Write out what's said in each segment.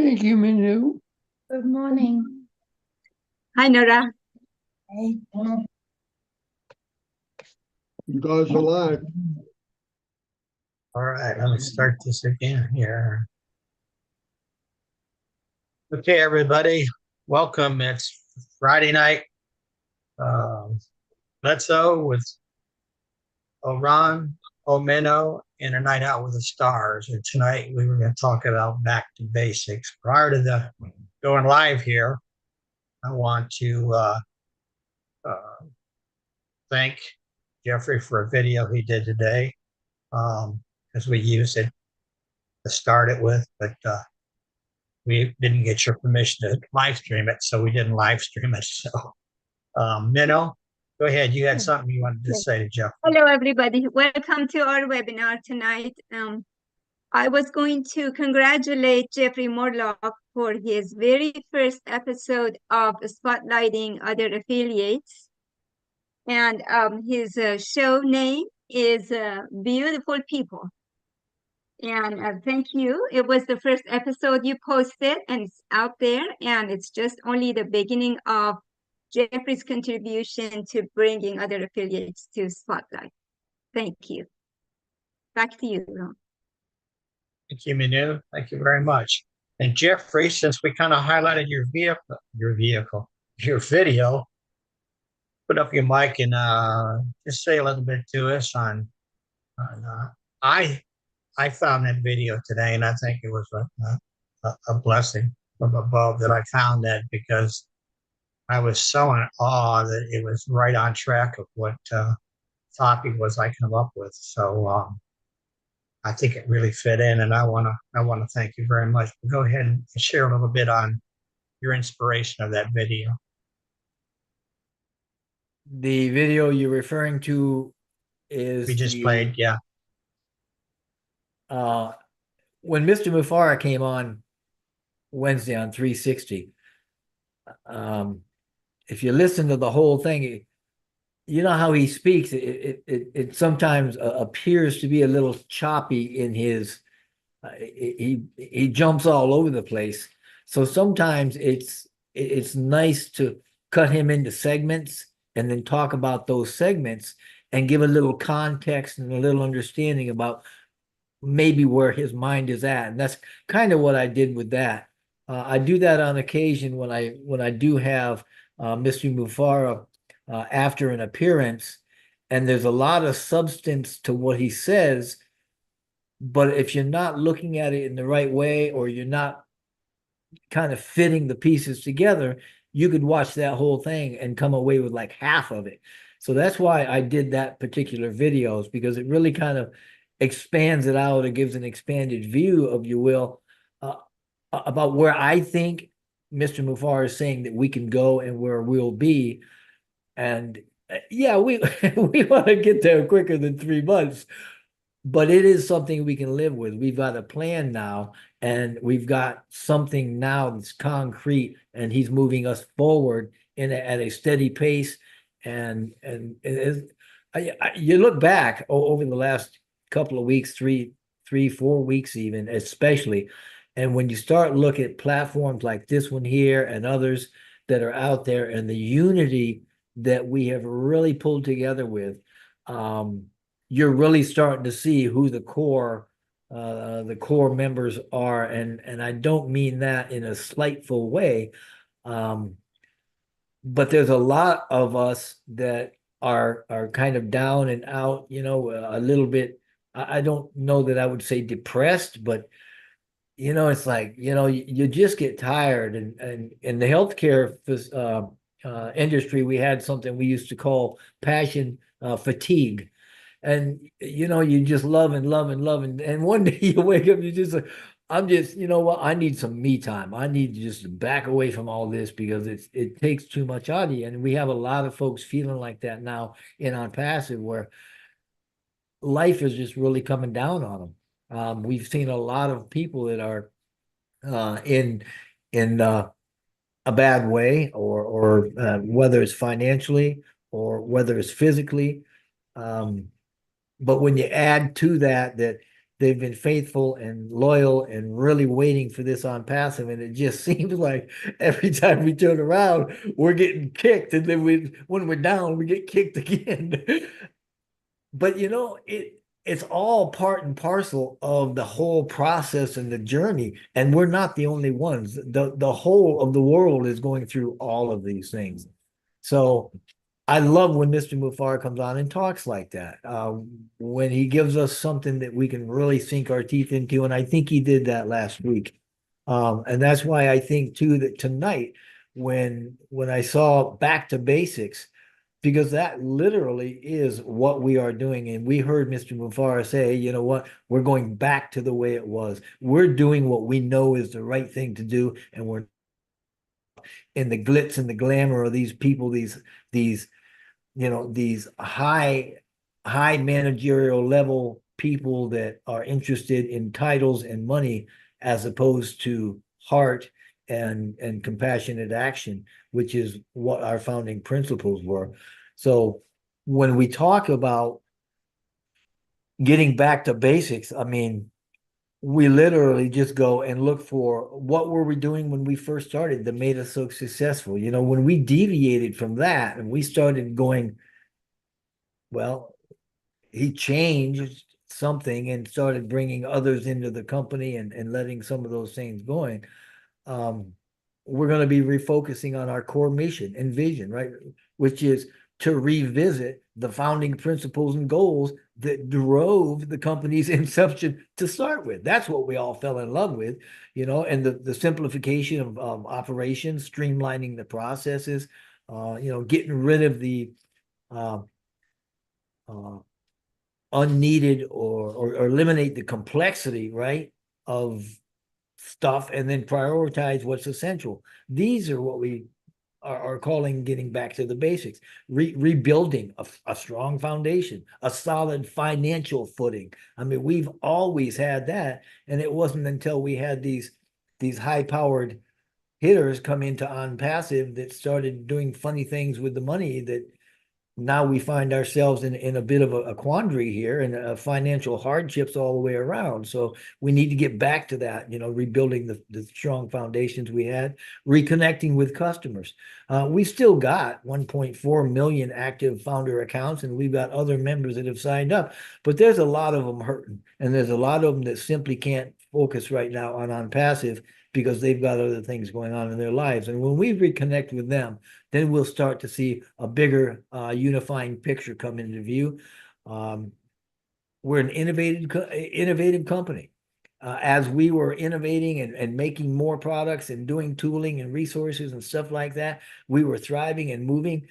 Thank you, Manu. Good morning. Hi, Nora. Hey. You guys are live. All right, let me start this again here. Okay, everybody, welcome. It's Friday night. Let's go with Oran, Omeno, and a night out with the stars. And tonight we were going to talk about back to basics. Prior to the going live here, I want to thank Jeffrey for a video he did today, because we used it to start it with, but we didn't get your permission to live stream it, so we didn't live stream it. So, Minnow, go ahead. You had something you wanted to say to Jeff. Hello, everybody. Welcome to our webinar tonight. I was going to congratulate Jeffrey Morlock for his very first episode of Spotlighting Other Affiliates. And his show name is Beautiful People. And thank you. It was the first episode you posted, and it's out there, and it's just only the beginning of Jeffrey's contribution to bringing other affiliates to Spotlight. Thank you. Back to you, Ron. Thank you, Minu. Thank you very much. And Jeffrey, since we kind of highlighted your video, put up your mic and just say a little bit to us on I found that video today, and I think it was a blessing from above that I found that, because I was so in awe that it was right on track of what topic was I come up with. So I think it really fit in, and I want to thank you very much. But go ahead and share a little bit on your inspiration of that video. The video you're referring to is We just played, yeah. When Mr. Mufara came on Wednesday on 360, if you listen to the whole thing, you know how he speaks. It sometimes appears to be a little choppy in his. He jumps all over the place. So sometimes it's nice to cut him into segments and then talk about those segments and give a little context and a little understanding about maybe where his mind is at. And that's kind of what I did with that. I do that on occasion when I do have Mr. Mufara after an appearance, and there's a lot of substance to what he says, but if you're not looking at it in the right way, or you're not kind of fitting the pieces together, you could watch that whole thing and come away with like half of it. So that's why I did that particular videos, because it really kind of expands it out. It gives an expanded view, of you will, about where I think Mr. Mufar is saying that we can go and where we'll be. And yeah, we we want to get there quicker than 3 months, but it is something we can live with. We've got a plan now, and we've got something now that's concrete, and he's moving us forward at a steady pace. And you look back over the last couple of weeks, 4 weeks even, especially, and when you start looking at platforms like this one here and others that are out there, and the unity that we have really pulled together with, you're really starting to see who the core members are, and I don't mean that in a slightful way, but there's a lot of us that are kind of down and out, a little bit. I don't know that I would say depressed, but it's like, you just get tired. And in the healthcare industry, we had something we used to call passion fatigue. And, you just love and love and love. And one day you wake up, you just like, I'm just, what, I need some me time. I need to just back away from all this, because it takes too much out of you. And we have a lot of folks feeling like that now in on passive, where life is just really coming down on them. We've seen a lot of people that are in a bad way, or whether it's financially or whether it's physically. But when you add to that they've been faithful and loyal and really waiting for this on passive. And it just seems like every time we turn around, we're getting kicked. And then when we're down, we get kicked again. But it's all part and parcel of the whole process and the journey. And we're not the only ones. The whole of the world is going through all of these things. So I love when Mr. Mufar comes on and talks like that. When he gives us something that we can really sink our teeth into, and I think he did that last week. And that's why I think too that tonight, when I saw Back to Basics, because that literally is what we are doing. And we heard Mr. Mufar say, you know what, we're going back to the way it was. We're doing what we know is the right thing to do, and we're in the glitz and the glamour of these people, these these high managerial level people that are interested in titles and money as opposed to heart and compassionate action, which is what our founding principles were. So when we talk about getting back to basics, I mean, we literally just go and look for what were we doing when we first started that made us so successful. When we deviated from that and we started going, well, he changed something and started bringing others into the company and letting some of those things going. We're going to be refocusing on our core mission and vision, right? Which is to revisit the founding principles and goals that drove the company's inception to start with. That's what we all fell in love with, and the simplification of operations, streamlining the processes, getting rid of the unneeded or eliminate the complexity, right, of stuff, and then prioritize what's essential. These are what we are calling getting back to the basics, rebuilding a strong foundation, a solid financial footing. I mean, we've always had that, and it wasn't until we had these high-powered hitters come into on passive that started doing funny things with the money that now we find ourselves in a bit of a quandary here, and financial hardships all the way around. So we need to get back to that, rebuilding the strong foundations we had, reconnecting with customers. We still got 1.4 million active founder accounts, and we've got other members that have signed up, but there's a lot of them hurting, and there's a lot of them that simply can't focus right now on passive because they've got other things going on in their lives. And when we reconnect with them, then we'll start to see a bigger unifying picture come into view. We're an innovative company. As we were innovating and making more products and doing tooling and resources and stuff like that, we were thriving and moving.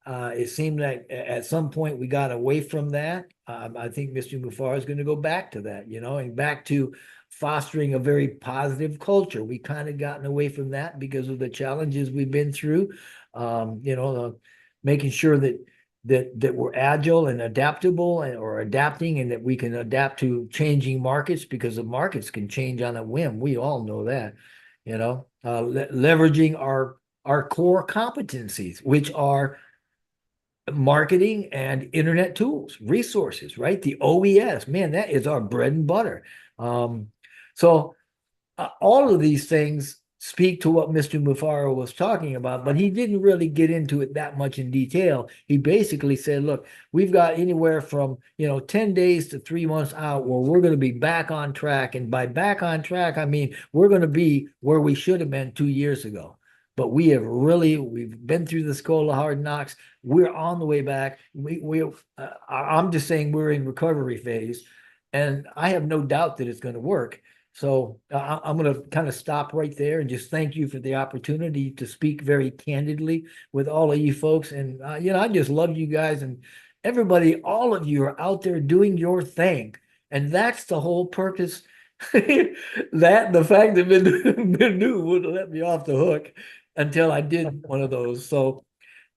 It seemed like at some point we got away from that. I think Mr. Mufar is going to go back to that, and back to fostering a very positive culture. We kind of gotten away from that because of the challenges we've been through. Making sure that we're agile and adaptable or adapting, and that we can adapt to changing markets, because the markets can change on a whim. We all know that, leveraging our core competencies, which are marketing and internet tools, resources, right? The OES, man, that is our bread and butter. So all of these things speak to what Mr. Mufaro was talking about, but he didn't really get into it that much in detail. He basically said, look, we've got anywhere from 10 days to 3 months out where we're going to be back on track. And by back on track, I mean we're going to be where we should have been 2 years ago. But we've been through the school of hard knocks. We're on the way back. I'm just saying we're in recovery phase, and I have no doubt that it's going to work. So I'm going to kind of stop right there and just thank you for the opportunity to speak very candidly with all of you folks. And, I just love you guys, and everybody, all of you are out there doing your thing. And that's the whole purpose. That the fact that Manu wouldn't let me off the hook until I did one of those. So,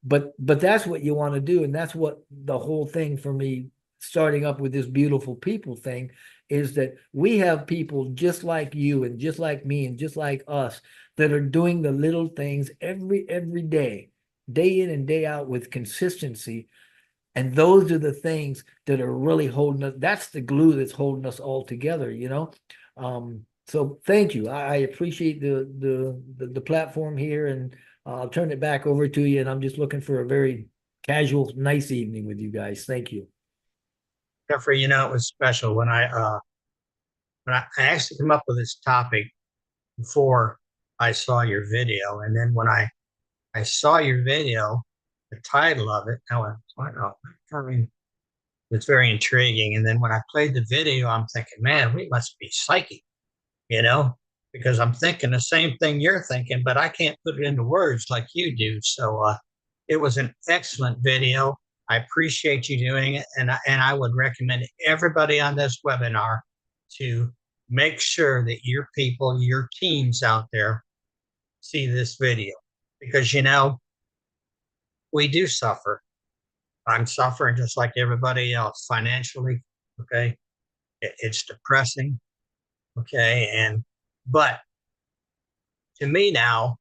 but that's what you want to do. And that's what the whole thing for me, starting up with this beautiful people thing, is that we have people just like you and just like me and just like us that are doing the little things every day in and day out with consistency. And those are the things that are really holding us. That's the glue that's holding us all together, you know? So thank you. I appreciate the platform here, and I'll turn it back over to you. And I'm just looking for a very casual, nice evening with you guys. Thank you. Jeffrey, it was special when I actually came up with this topic before I saw your video. And then when I saw your video, the title of it, I went, wow, I mean, it's very intriguing. And then when I played the video, I'm thinking, man, we must be psychic, because I'm thinking the same thing you're thinking, but I can't put it into words like you do. So it was an excellent video. I appreciate you doing it. And I would recommend everybody on this webinar to make sure that your people, your teams out there see this video, because, we do suffer. I'm suffering just like everybody else financially. Okay. It's depressing. Okay. But to me now,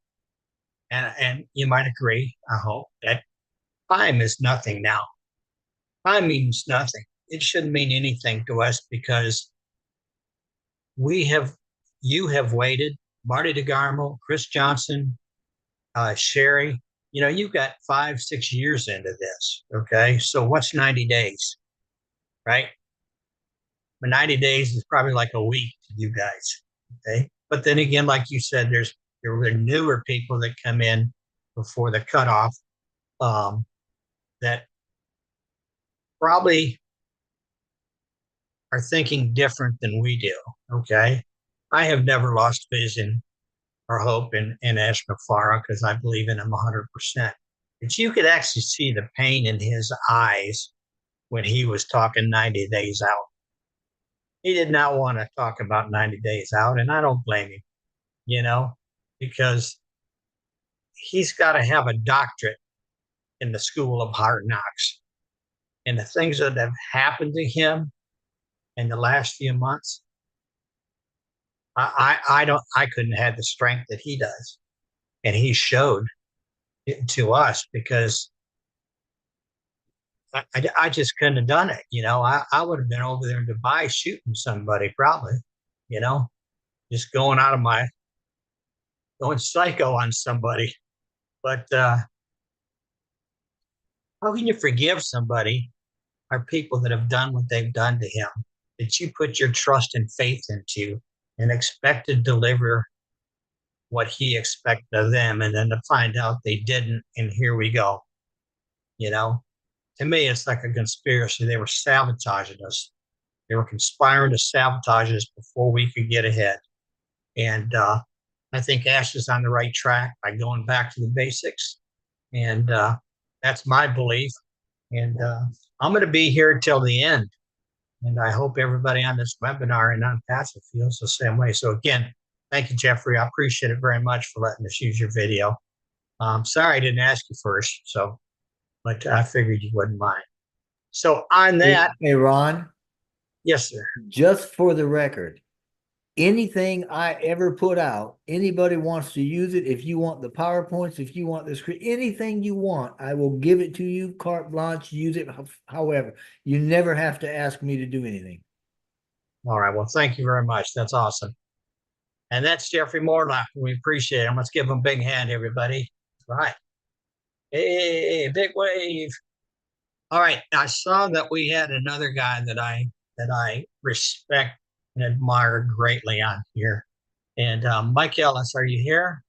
and you might agree, I hope, that time is nothing now. Time means nothing. It shouldn't mean anything to us, because you have waited, Marty DeGarmo, Chris Johnson, Sherry, you've got 5-6 years into this. Okay. So what's 90 days, right? But 90 days is probably like a week to you guys. Okay. But then again, like you said, there were newer people that come in before the cutoff, that probably are thinking different than we do. Okay. I have never lost vision or hope in Ash McFarland, because I believe in him 100%. But you could actually see the pain in his eyes when he was talking 90 days out. He did not want to talk about 90 days out, and I don't blame him, because he's got to have a doctorate in the school of hard knocks. And the things that have happened to him in the last few months, I couldn't have the strength that he does. And he showed it to us, because I just couldn't have done it. I would have been over there in Dubai shooting somebody probably, just going psycho on somebody. But how can you forgive somebody, or people that have done what they've done to him, that you put your trust and faith into and expect to deliver what he expected of them, and then to find out they didn't, and here we go. To me, it's like a conspiracy. They were sabotaging us. They were conspiring to sabotage us before we could get ahead. And I think Ash is on the right track by going back to the basics. And that's my belief. And I'm going to be here till the end. And I hope everybody on this webinar and on Passive feels the same way. So again, thank you, Jeffrey. I appreciate it very much for letting us use your video. Sorry I didn't ask you first, but I figured you wouldn't mind. So on that. Hey, Ron. Yes, sir. Just for the record, anything I ever put out, anybody wants to use it, if you want the PowerPoints, if you want the script, anything you want, I will give it to you, carte blanche, use it however. You never have to ask me to do anything. All right. Well, thank you very much. That's awesome. And that's Jeffrey Morlock. We appreciate him. Let's give him a big hand, everybody. All right. Hey, big wave. All right. I saw that we had another guy that I respect and admire greatly on here. And Mike Ellis, are you here?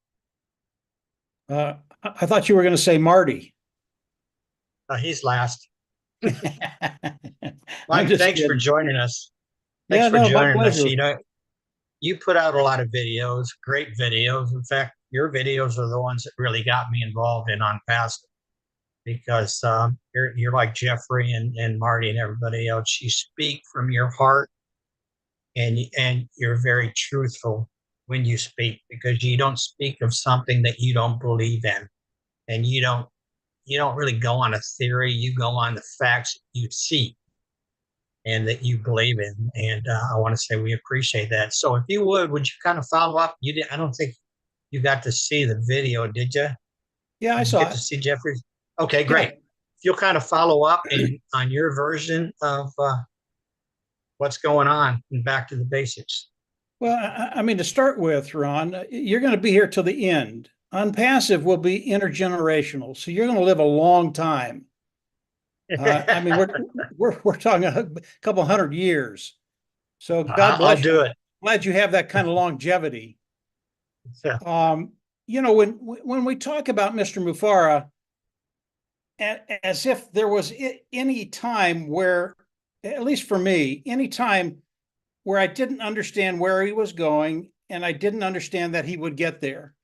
I thought you were going to say Marty. He's last. I'm Mike, just thanks for kidding. joining us. Yeah, Thanks for no, my joining us. pleasure. You put out a lot of videos, great videos. In fact, your videos are the ones that really got me involved in On Passive, because you're like Jeffrey and Marty and everybody else. You speak from your heart, and you're very truthful when you speak, because you don't speak of something that you don't believe in, and you don't really go on a theory. You go on the facts you see and that you believe in. And I want to say we appreciate that. So if you would you kind of follow up? I don't think you got to see the video, did you? Yeah, I Did you saw get it. to see Jeffrey? Okay, great. you'll kind of follow up on your version of what's going on and back to the basics. Well, I mean, to start with, Ron, you're going to be here till the end. Unpassive will be intergenerational, so you're going to live a long time. I mean, we're talking a couple hundred years. So God bless I'll do it. Glad you have that kind of longevity. Yeah. You know, when we talk about Mr. Mufara, as if there was any time where, at least for me, any time where I didn't understand where he was going and I didn't understand that he would get there.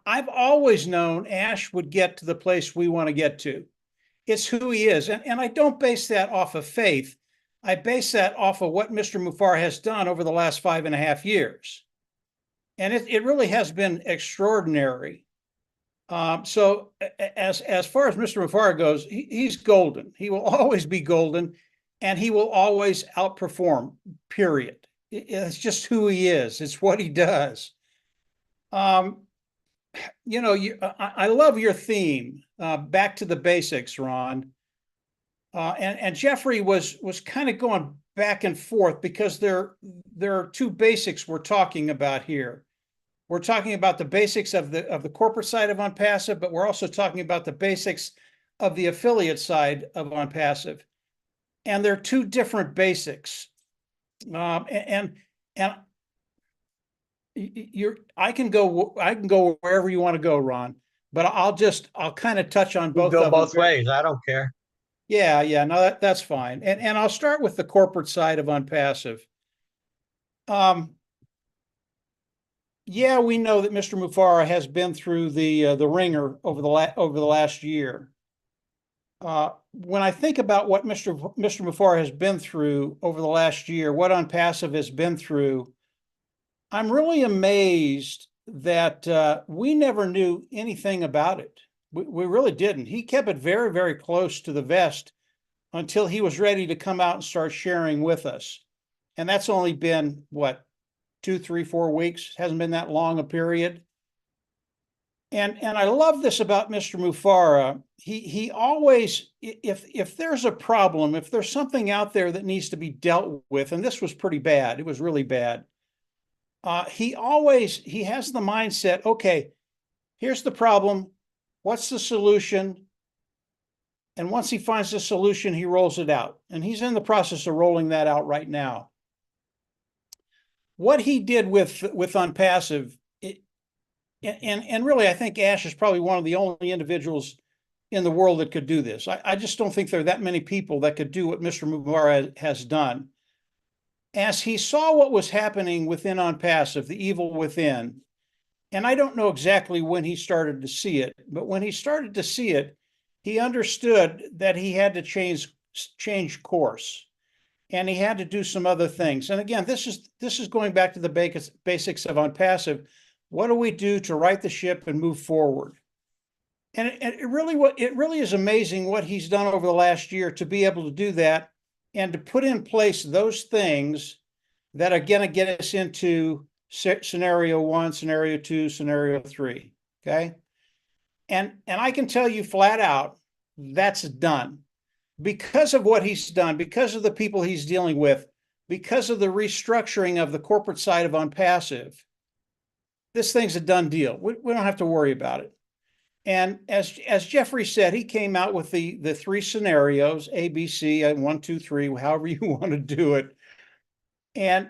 I've always known Ash would get to the place we want to get to. It's who he is. And I don't base that off of faith. I base that off of what Mr. Mufara has done over the last 5.5 years. And it really has been extraordinary. So as far as Mr. Mufara goes, he's golden. He will always be golden, and he will always outperform, period. It's just who he is. It's what he does. You know, I love your theme, back to the basics, Ron. And Jeffrey was kind of going back and forth because there are two basics we're talking about here. We're talking about the basics of the corporate side of OnPassive, but we're also talking about the basics of the affiliate side of OnPassive. And they're two different basics. And I can go wherever you want to go, Ron, but I'll kind of touch on both We'll of go them. both ways. I don't care. Yeah, no, that's fine. And I'll start with the corporate side of OnPassive. Yeah, we know that Mr. Mufara has been through the ringer over the last year. When I think about what Mr. Mufara has been through over the last year, what OnPassive has been through, I'm really amazed that we never knew anything about it. We really didn't. He kept it very, very close to the vest until he was ready to come out and start sharing with us. And that's only been, what, 2, 3, 4 weeks? Hasn't been that long a period. And I love this about Mr. Mufara. He always, if there's a problem, if there's something out there that needs to be dealt with, and this was pretty bad, it was really bad. He has the mindset, okay, here's the problem. What's the solution? And once he finds the solution, he rolls it out. And he's in the process of rolling that out right now. What he did with OnPassive, and really, I think Ash is probably one of the only individuals in the world that could do this. I just don't think there are that many people that could do what Mr. Mufara has done. As he saw what was happening within OnPassive, the evil within, and I don't know exactly when he started to see it, but when he started to see it, he understood that he had to change course, and he had to do some other things. And again, this is going back to the basics of OnPassive. What do we do to right the ship and move forward? And it really is amazing what he's done over the last year to be able to do that and to put in place those things that are going to get us into scenario 1, scenario 2, scenario 3. Okay. And I can tell you flat out, that's done because of what he's done, because of the people he's dealing with, because of the restructuring of the corporate side of OnPassive. This thing's a done deal. We don't have to worry about it. And as Jeffrey said, he came out with the 3 scenarios, A, B, C, 1, 2, 3, however you want to do it. And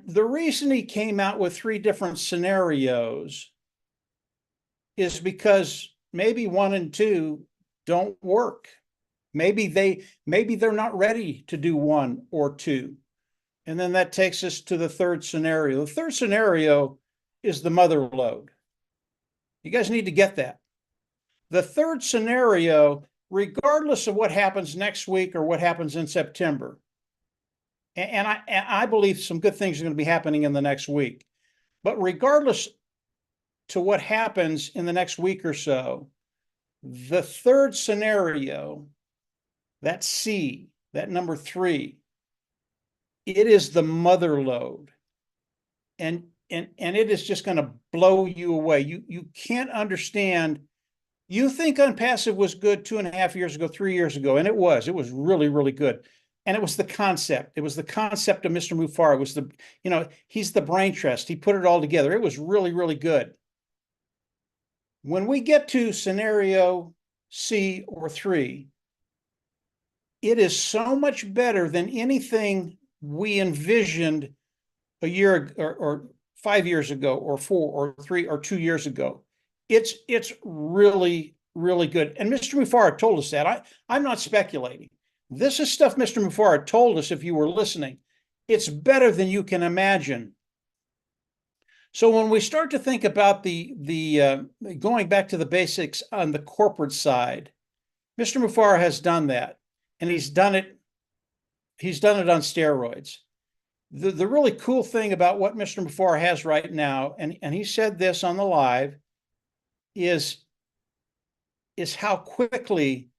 the reason he came out with 3 different scenarios is because maybe 1 and 2 don't work. Maybe they're not ready to do 1 or 2. And then that takes us to the 3rd scenario. The 3rd scenario is the mother load. You guys need to get that. The 3rd scenario, regardless of what happens next week or what happens in September, and I believe some good things are going to be happening in the next week, but regardless to what happens in the next week or so, the 3rd scenario, that C, that number 3, it is the mother load. And it is just going to blow you away. You can't understand You think Unpassive was good 2.5 years ago, 3 years ago, and it was really, really good. And it was the concept. It was the concept of Mr. Mufar. It was he's the brain trust. He put it all together. It was really, really good. When we get to scenario C or 3, it is so much better than anything we envisioned a year or 5 years ago, or 4 or 3 or 2 years ago. It's really, really good. And Mr. Mufar told us that. I'm not speculating. This is stuff Mr. Mufar told us if you were listening. It's better than you can imagine. So when we start to think about the going back to the basics on the corporate side, Mr. Mufar has done that, and he's done it on steroids. The really cool thing about what Mr. Mufar has right now, and he said this on the live, is how quickly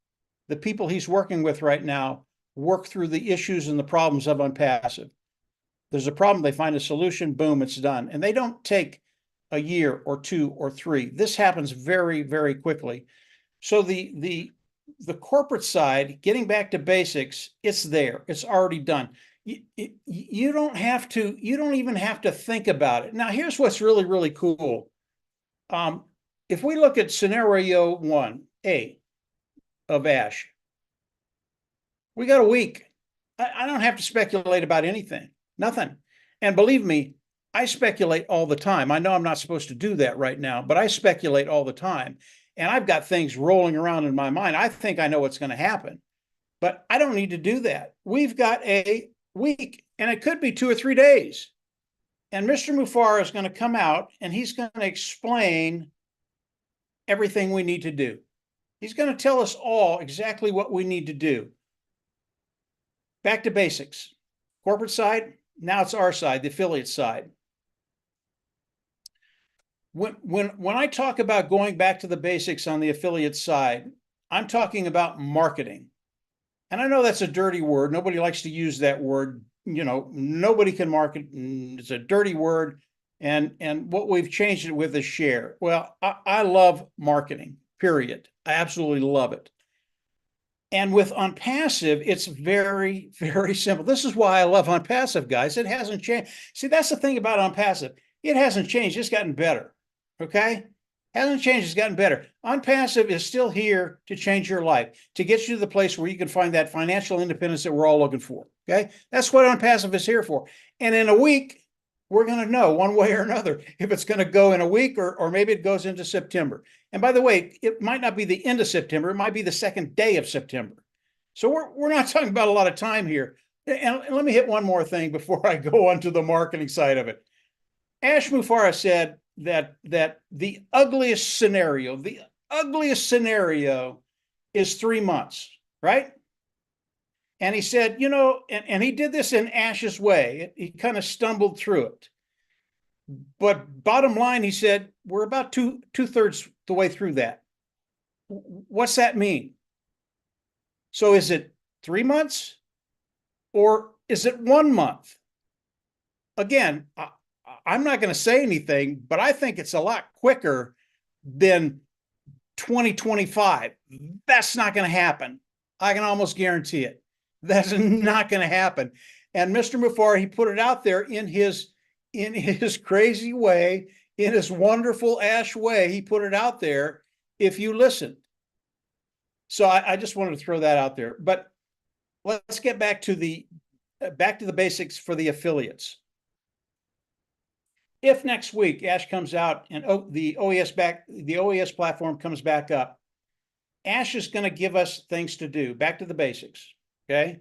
the people he's working with right now work through the issues and the problems of Unpassive. There's a problem, they find a solution, boom, it's done. And they don't take a year or 2 or 3. This happens very, very quickly. So the corporate side, getting back to basics, it's there. It's already done. You don't even have to think about it. Now, here's what's really, really cool. If we look at scenario 1A of Ash, we got a week. I don't have to speculate about anything, nothing. And believe me, I speculate all the time. I know I'm not supposed to do that right now, but I speculate all the time. And I've got things rolling around in my mind. I think I know what's going to happen, but I don't need to do that. We've got a week, and it could be 2 or 3 days. And Mr. Mufar is going to come out and he's going to explain everything we need to do. He's going to tell us all exactly what we need to do. Back to basics. Corporate side, now it's our side, the affiliate side. When I talk about going back to the basics on the affiliate side, I'm talking about marketing. And I know that's a dirty word. Nobody likes to use that word. Nobody can market. It's a dirty word. And what we've changed it with is share. Well, I love marketing, period. I absolutely love it. And with Unpassive, it's very, very simple. This is why I love Unpassive, guys. It hasn't changed. See, that's the thing about Unpassive. It hasn't changed. It's gotten better. Okay? Hasn't changed. It's gotten better. Unpassive is still here to change your life, to get you to the place where you can find that financial independence that we're all looking for. Okay? That's what Unpassive is here for. And in a week, we're going to know one way or another if it's going to go in a week or maybe it goes into September. And by the way, it might not be the end of September. It might be the second day of September. So we're not talking about a lot of time here. And let me hit one more thing before I go on to the marketing side of it. Ash Mufara said that the ugliest scenario is 3 months, right? And he said, and he did this in Ash's way. He kind of stumbled through it. But bottom line, he said, we're about two-thirds the way through that. What's that mean? So is it 3 months or is it 1 month? Again, I'm not going to say anything, but I think it's a lot quicker than 2025. That's not going to happen. I can almost guarantee it. That's not going to happen. And Mr. Mufar, he put it out there in his crazy way, in his wonderful Ash way. He put it out there if you listen. So I just wanted to throw that out there. But let's get back to the basics for the affiliates. If next week Ash comes out and the OES platform comes back up, Ash is going to give us things to do. Back to the basics. Okay.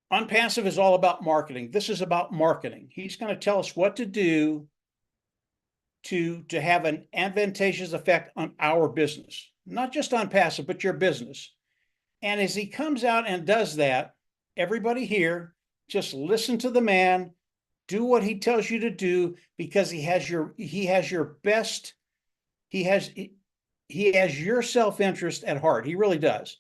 Unpassive is all about marketing. This is about marketing. He's going to tell us what to do to have an advantageous effect on our business, not just Unpassive, but your business. And as he comes out and does that, everybody here, just listen to the man, do what he tells you to do, because he has your self-interest at heart. He really does.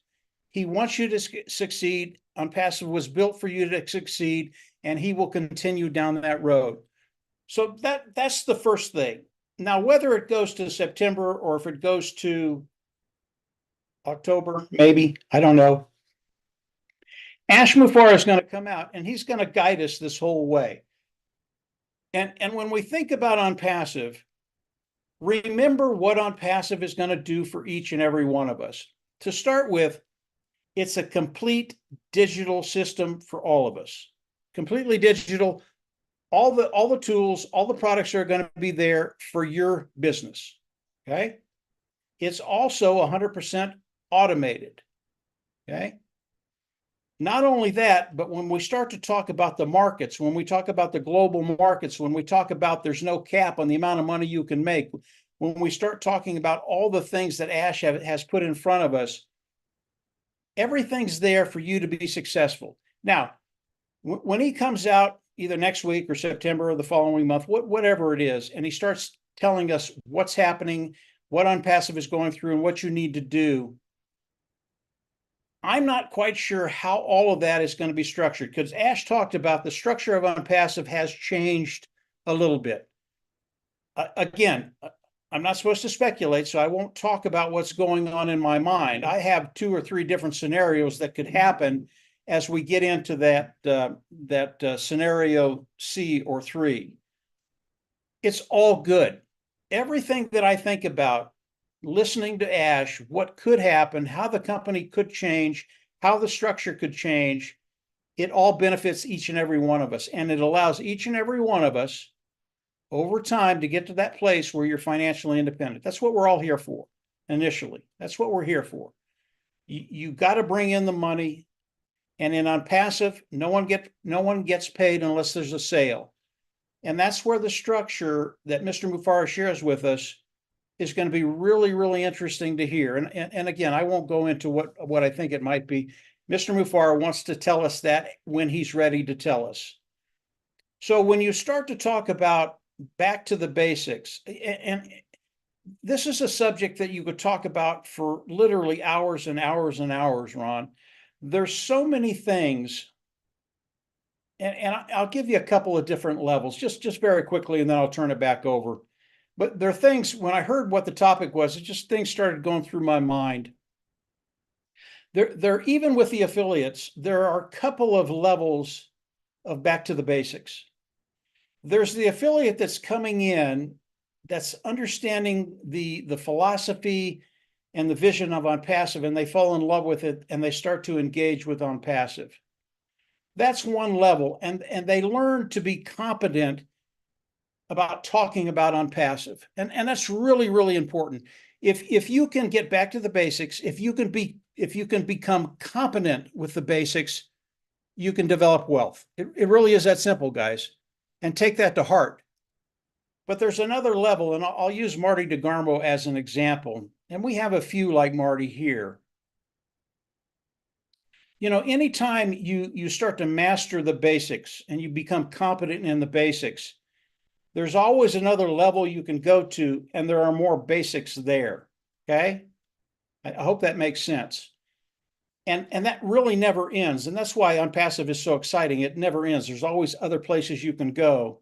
He wants you to succeed. Unpassive was built for you to succeed, and he will continue down that road. So that's the first thing. Now, whether it goes to September or if it goes to October, maybe, I don't know. Ash Mufareh is going to come out and he's going to guide us this whole way. And when we think about On Passive, remember what On Passive is going to do for each and every one of us. To start with, it's a complete digital system for all of us. Completely digital. All the tools, all the products are going to be there for your business. Okay. It's also 100% automated. Okay. Not only that, but when we start to talk about the markets, when we talk about the global markets, when we talk about there's no cap on the amount of money you can make, when we start talking about all the things that Ash has put in front of us, everything's there for you to be successful. Now, when he comes out either next week or September or the following month, whatever it is, and he starts telling us what's happening, what On Passive is going through, and what you need to do, I'm not quite sure how all of that is going to be structured, because Ash talked about the structure of On Passive has changed a little bit. Again, I'm not supposed to speculate, so I won't talk about what's going on in my mind. I have 2 or 3 different scenarios that could happen as we get into that scenario C or 3. It's all good. Everything that I think about, listening to Ash, what could happen, how the company could change, how the structure could change, it all benefits each and every one of us. And it allows each and every one of us over time to get to that place where you're financially independent. That's what we're all here for initially. That's what we're here for. You got to bring in the money. And in On Passive, no one gets paid unless there's a sale. And that's where the structure that Mr. Mufareh shares with us is going to be really, really interesting to hear. And again, I won't go into what I think it might be. Mr. Mufareh wants to tell us that when he's ready to tell us. So when you start to talk about back to the basics, and this is a subject that you could talk about for literally hours and hours and hours, Ron. There's so many things, and I'll give you a couple of different levels, just very quickly, and then I'll turn it back over. But there are things, when I heard what the topic was, things started going through my mind. There, even with the affiliates, there are a couple of levels of back to the basics. There's the affiliate that's coming in, that's understanding the philosophy and the vision of On Passive, and they fall in love with it, and they start to engage with On Passive. That's one level, and they learn to be competent about talking about On Passive, and that's really, really important. If you can get back to the basics, if you can become competent with the basics, you can develop wealth. It really is that simple, guys, and take that to heart. But there's another level, and I'll use Marty DeGarmo as an example. And we have a few like Marty here. You know, anytime you start to master the basics and you become competent in the basics, there's always another level you can go to, and there are more basics there. Okay? I hope that makes sense. And that really never ends. And that's why On Passive is so exciting. It never ends. There's always other places you can go.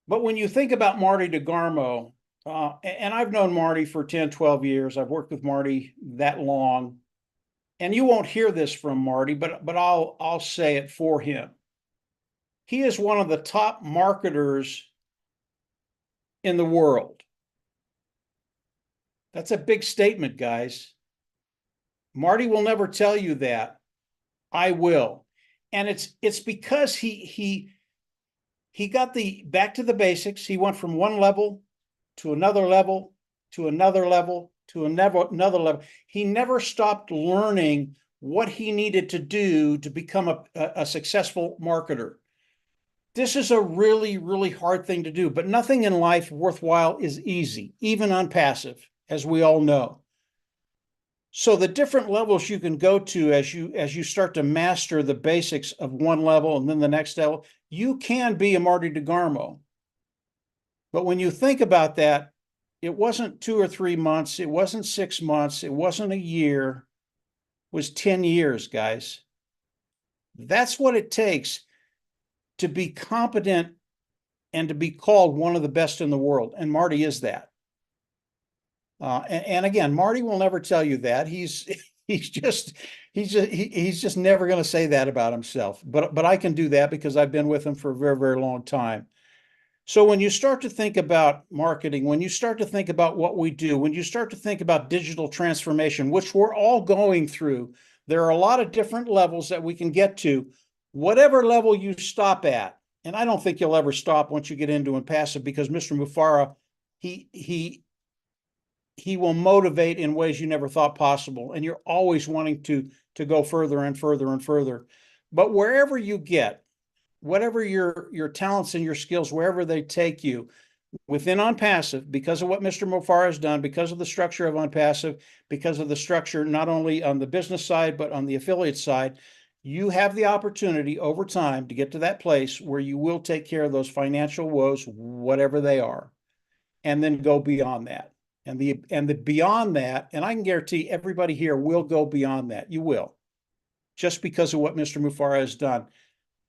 But when you think about Marty DeGarmo, and I've known Marty for 10, 12 years, I've worked with Marty that long, and you won't hear this from Marty, but I'll say it for him. He is one of the top marketers in the world. That's a big statement, guys. Marty will never tell you that. I will. And it's because he got back to the basics. He went from one level to another level, to another level, to another level. He never stopped learning what he needed to do to become a successful marketer. This is a really, really hard thing to do, but nothing in life worthwhile is easy, even On Passive, as we all know. So the different levels you can go to as you start to master the basics of one level and then the next level, you can be a Marty DeGarmo. But when you think about that, it wasn't 2 or 3 months, it wasn't 6 months, it wasn't a year, it was 10 years, guys. That's what it takes to be competent and to be called one of the best in the world. And Marty is that. And again, Marty will never tell you that. He's just never going to say that about himself. But I can do that because I've been with him for a very, very long time. So when you start to think about marketing, when you start to think about what we do, when you start to think about digital transformation, which we're all going through, there are a lot of different levels that we can get to. Whatever level you stop at, and I don't think you'll ever stop once you get into Impassive, because Mr. Mufara, he will motivate in ways you never thought possible, and you're always wanting to go further and further and further. But wherever you get, whatever your talents and your skills, wherever they take you within OnPassive, because of what Mr. Mofar has done, because of the structure of OnPassive, because of the structure not only on the business side, but on the affiliate side, you have the opportunity over time to get to that place where you will take care of those financial woes, whatever they are, and then go beyond that. And the beyond that, and I can guarantee everybody here will go beyond that. You will, just because of what Mr. Mufara has done.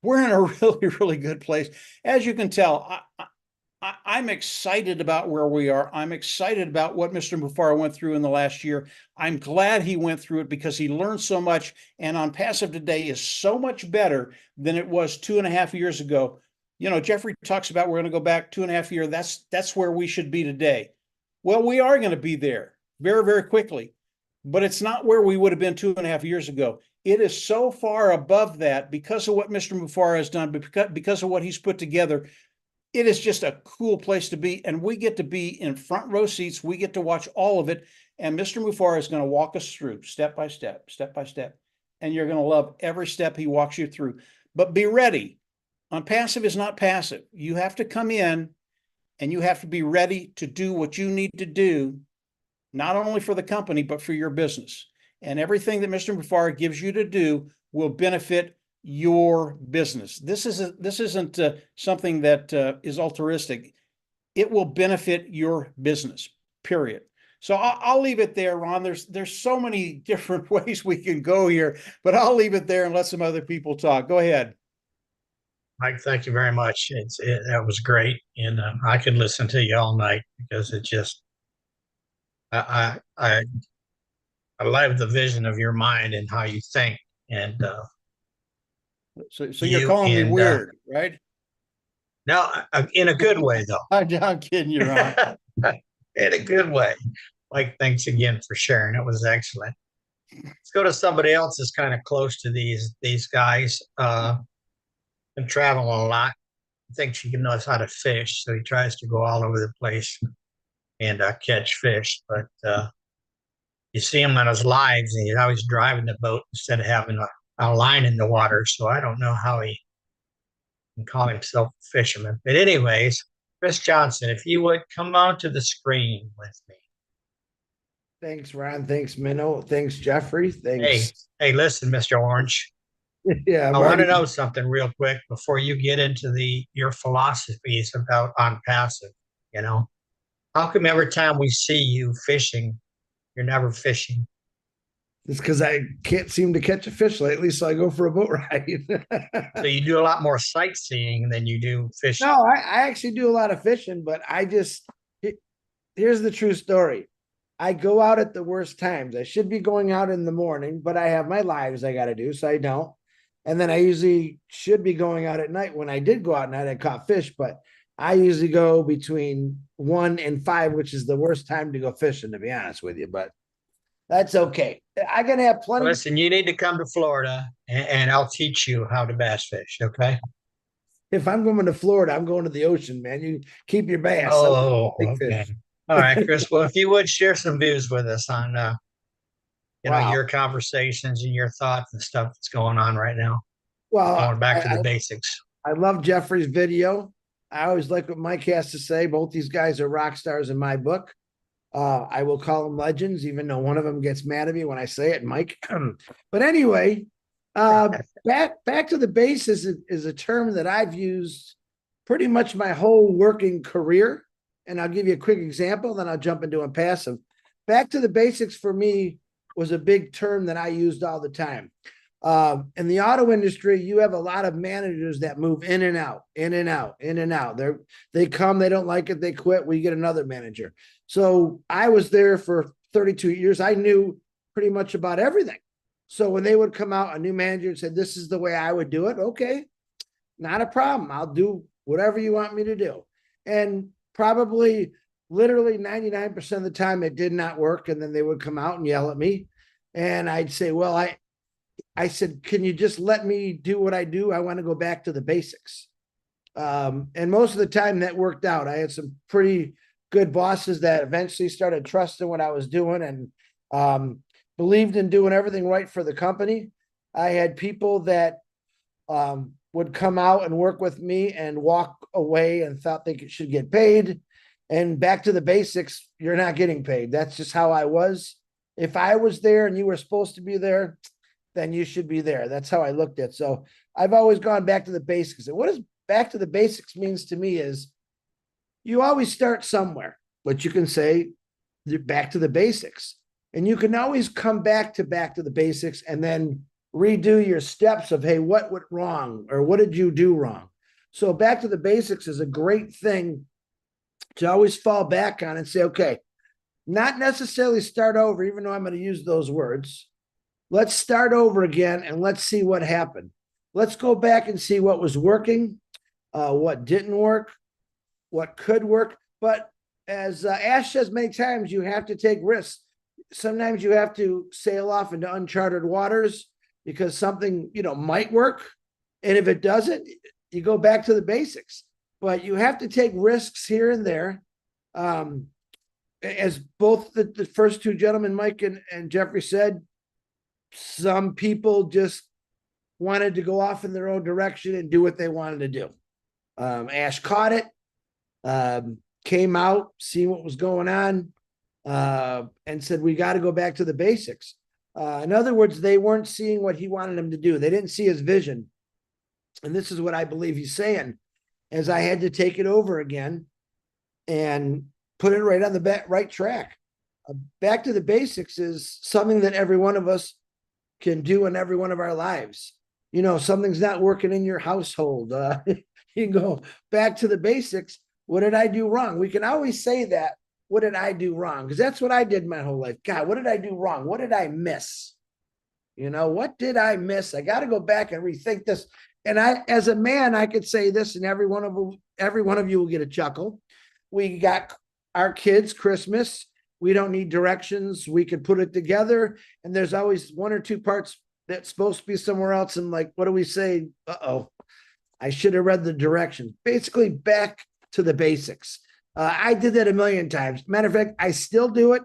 We're in a really, really good place. As you can tell, I'm excited about where we are. I'm excited about what Mr. Mufara went through in the last year. I'm glad he went through it because he learned so much. And OnPassive today is so much better than it was 2.5 years ago. You know, Jeffrey talks about we're going to go back 2.5 years. That's where we should be today. Well, we are going to be there very, very quickly, but it's not where we would have been 2.5 years ago. It is so far above that because of what Mr. Mufara has done, because of what he's put together. It is just a cool place to be, and we get to be in front row seats. We get to watch all of it, and Mr. Mufara is going to walk us through step by step, and you're going to love every step he walks you through. But be ready. OnPassive is not passive. You have to come in, and you have to be ready to do what you need to do, not only for the company, but for your business. And everything that Mr. Mufara gives you to do will benefit your business. This isn't something that is altruistic. It will benefit your business, period. So I'll leave it there, Ron. There's so many different ways we can go here, but I'll leave it there and let some other people talk. Go ahead. Mike, thank you very much. That was great, and I could listen to you all night because it just I love the vision of your mind and how you think, and so you're calling me weird, right? No, in a good way though. I'm kidding you, Ron. In a good way. Mike, thanks again for sharing. It was excellent. Let's go to somebody else that's kind of close to these guys. Been traveling a lot. Thinks he knows how to fish, so he tries to go all over the place and catch fish. But you see him on his lives, and he's always driving the boat instead of having a line in the water. So I don't know how he can call himself a fisherman. But anyways, Chris Johnson, if you would come onto the screen with me. Thanks, Ron. Thanks, Minnow. Thanks, Jeffrey. Thanks. Hey, listen, Mr. Orange. Yeah, I want to know something real quick before you get into your philosophies about OnPassive. You know, how come every time we see you fishing, you're never fishing? It's because I can't seem to catch a fish lately, so I go for a boat ride. So you do a lot more sightseeing than you do fishing. No, I actually do a lot of fishing, but here's the true story. I go out at the worst times. I should be going out in the morning, but I have my lives I got to do, so I don't. And then I usually should be going out at night. When I did go out at night, I caught fish, but I usually go between 1 and 5, which is the worst time to go fishing, to be honest with you. But that's okay. I'm gonna have plenty. Listen, you need to come to Florida, and I'll teach you how to bass fish. Okay. If I'm going to Florida, I'm going to the ocean, man. You keep your bass. Oh, okay. All right, Chris. Well, if you would share some views with us on, your conversations and your thoughts and stuff that's going on right now. Well, going back to the basics. I love Jeffrey's video. I always like what Mike has to say. Both these guys are rock stars in my book. I will call them legends, even though one of them gets mad at me when I say it, Mike. But anyway, back to the base is a term that I've used pretty much my whole working career. And I'll give you a quick example, then I'll jump into OnPassive. Back to the basics for me was a big term that I used all the time. In the auto industry, you have a lot of managers that move in and out, in and out, in and out. They come, they don't like it, they quit. We get another manager. So I was there for 32 years. I knew pretty much about everything. So when they would come out, a new manager said, "This is the way I would do it." Okay, not a problem. I'll do whatever you want me to do. And probably literally 99% of the time it did not work. And then they would come out and yell at me. And I'd say, well, I said, "Can you just let me do what I do? I want to go back to the basics." And most of the time that worked out. I had some pretty good bosses that eventually started trusting what I was doing and believed in doing everything right for the company. I had people that would come out and work with me and walk away and thought they should get paid. And back to the basics, you're not getting paid. That's just how I was. If I was there and you were supposed to be there, then you should be there. That's how I looked at it. So I've always gone back to the basics. And what does back to the basics means to me is you always start somewhere, but you can say you're back to the basics. And you can always come back to the basics and then redo your steps of, hey, what went wrong or what did you do wrong? So back to the basics is a great thing to always fall back on and say, okay, not necessarily start over, even though I'm going to use those words. Let's start over again and let's see what happened. Let's go back and see what was working, what didn't work, what could work. But as Ash says many times, you have to take risks. Sometimes you have to sail off into uncharted waters because something, might work. And if it doesn't, you go back to the basics. But you have to take risks here and there. As both the first two gentlemen, Mike and Jeffrey, said, some people just wanted to go off in their own direction and do what they wanted to do. Ash caught it, came out, seen what was going on, and said, we got to go back to the basics. In other words, they weren't seeing what he wanted them to do. They didn't see his vision. And this is what I believe he's saying, as I had to take it over again and put it right on the right track. Back to the basics is something that every one of us can do in every one of our lives. Something's not working in your household. You can go back to the basics. What did I do wrong? We can always say that. What did I do wrong? Because that's what I did my whole life. God, what did I do wrong? What did I miss? What did I miss? I got to go back and rethink this. And I, as a man, I could say this, and every one of you will get a chuckle. We got our kids Christmas. We don't need directions. We could put it together. And there's always one or two parts that's supposed to be somewhere else. And like, what do we say? Uh-oh, I should have read the directions. Basically back to the basics. I did that a million times. Matter of fact, I still do it.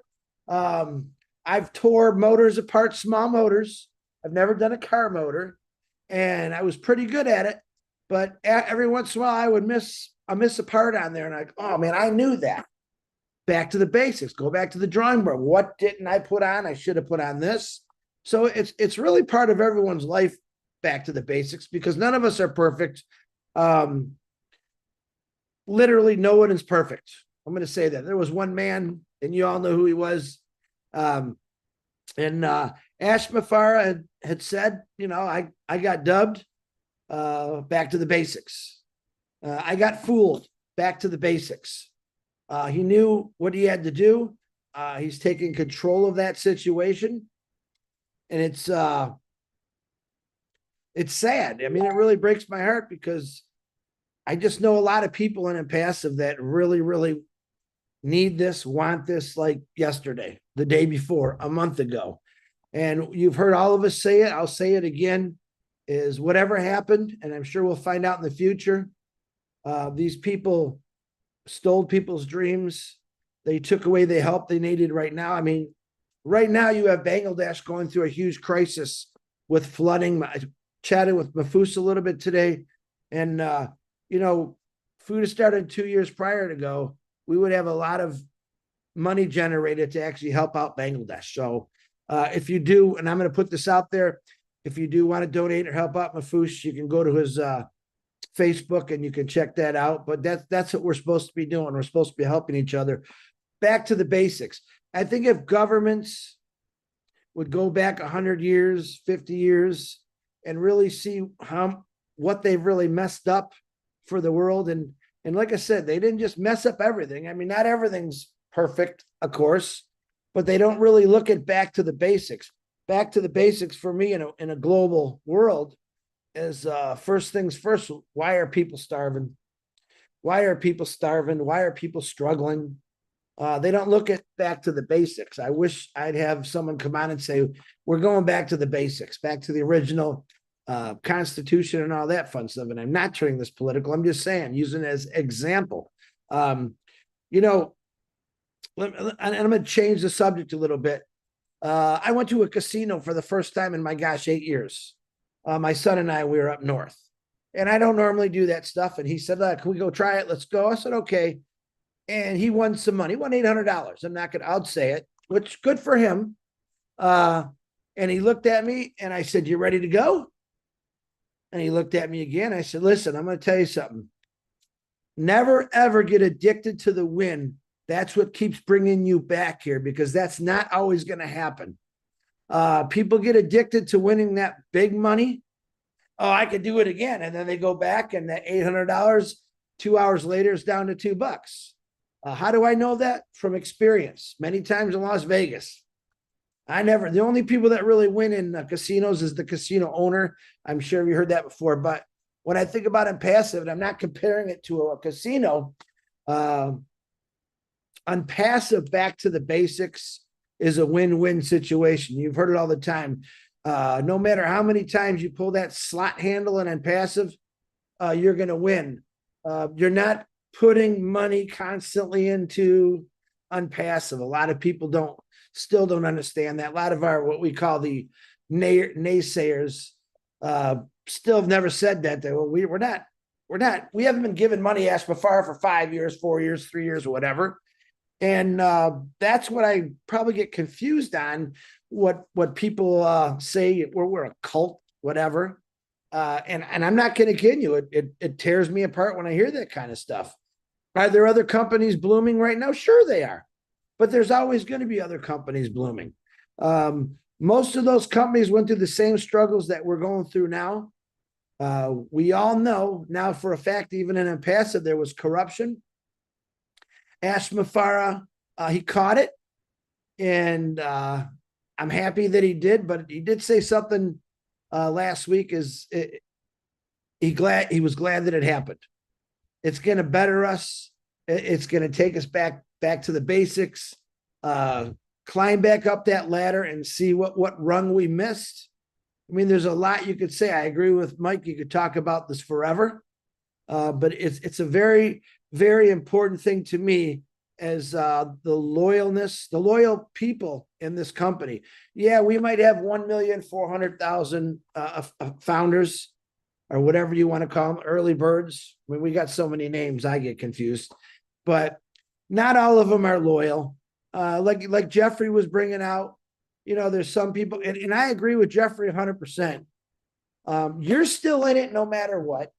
I've tore motors apart, small motors. I've never done a car motor, and I was pretty good at it. But every once in a while, I would miss a part on there, and I, oh man, I knew that. Back to the basics. Go back to the drawing board. What didn't I put on? I should have put on this. So it's really part of everyone's life. Back to the basics, because none of us are perfect. Literally, no one is perfect. I'm going to say that. There was one man, and you all know who he was. And Ash Mafara had said, I got dubbed. Back to the basics. I got fooled. Back to the basics. He knew what he had to do. He's taking control of that situation. And it's sad. I mean, it really breaks my heart because I just know a lot of people in Impassive that really, really need this, want this like yesterday, the day before, a month ago. And you've heard all of us say it. I'll say it again, is whatever happened, and I'm sure we'll find out in the future, these people stole people's dreams. They took away the help they needed right now. I mean, right now you have Bangladesh going through a huge crisis with flooding. I chatted with Mafus a little bit today, and if we'd have started 2 years prior to go, we would have a lot of money generated to actually help out Bangladesh. So if you do, and I'm going to put this out there, if you do want to donate or help out Mafus, you can go to his Facebook and you can check that out. But that's what we're supposed to be doing. We're supposed to be helping each other. Back to the basics. I think if governments would go back 100 years, 50 years, and really see what they've really messed up for the world. And like I said, they didn't just mess up everything. I mean, not everything's perfect, of course, but they don't really look at back to the basics. Back to the basics for me in a global world is first things first. Why are people starving? Why are people starving? Why are people struggling? They don't look at back to the basics. I wish I'd have someone come on and say, we're going back to the basics, back to the original Constitution and all that fun stuff. And I'm not turning this political. I'm just saying, using it as example. You know, and I'm going to change the subject a little bit. I went to a casino for the first time in my 8 years. My son and I, we were up north. And I don't normally do that stuff. And he said, can we go try it? Let's go. I said, okay. And he won some money. He won $800. I'm not gonna, I'll say it, which good for him. And he looked at me and I said, you ready to go? And he looked at me again. I said, listen, I'm gonna tell you something. Never ever get addicted to the win. That's what keeps bringing you back here, because that's not always gonna happen. People get addicted to winning that big money. Oh, I could do it again. And then they go back and that $800, 2 hours later is down to $2. How do I know that? From experience. Many times in Las Vegas. The only people that really win in casinos is the casino owner. I'm sure you heard that before, but when I think about it passive, and I'm not comparing it to a casino, on passive, back to the basics is a win-win situation. You've heard it all the time. No matter how many times you pull that slot handle and on passive, you're going to win. You're not putting money constantly into unpassive. A lot of people still don't understand that. A lot of our, what we call the naysayers, still have never said that. Well, we haven't been given money Ash Mafara for 5 years, 4 years, 3 years, or whatever. And that's what I probably get confused on. What people say we're a cult, whatever. And I'm not going to kid you. It tears me apart when I hear that kind of stuff. Are there other companies blooming right now? Sure they are. But there's always going to be other companies blooming. Most of those companies went through the same struggles that we're going through now. We all know now for a fact, even in passive, there was corruption. Ash Mafara, he caught it. And I'm happy that he did, but he did say something last week he was glad that it happened. It's going to better us. It's going to take us back to the basics, climb back up that ladder and see what rung we missed. I mean, there's a lot you could say. I agree with Mike. You could talk about this forever, but it's a very, very important thing to me as the loyal people in this company. Yeah, we might have 1,400,000 founders, or whatever you want to call them, early birds. I mean, we got so many names, I get confused. But not all of them are loyal. Like Jeffrey was bringing out, there's some people, and I agree with Jeffrey 100%. You're still in it no matter what.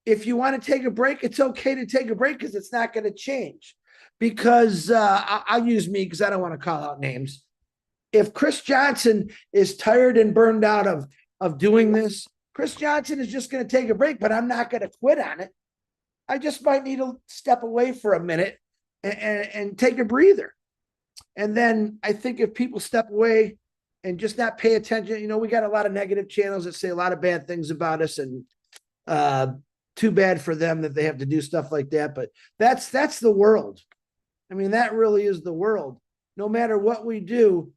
If you want to take a break, it's okay to take a break because it's not going to change. Because I'll use me because I don't want to call out names. If Chris Johnson is tired and burned out of doing this, Chris Johnson is just going to take a break, but I'm not going to quit on it. I just might need to step away for a minute and take a breather. And then I think if people step away and just not pay attention, we got a lot of negative channels that say a lot of bad things about us, and too bad for them that they have to do stuff like that. But that's the world. I mean, that really is the world. No matter what we do,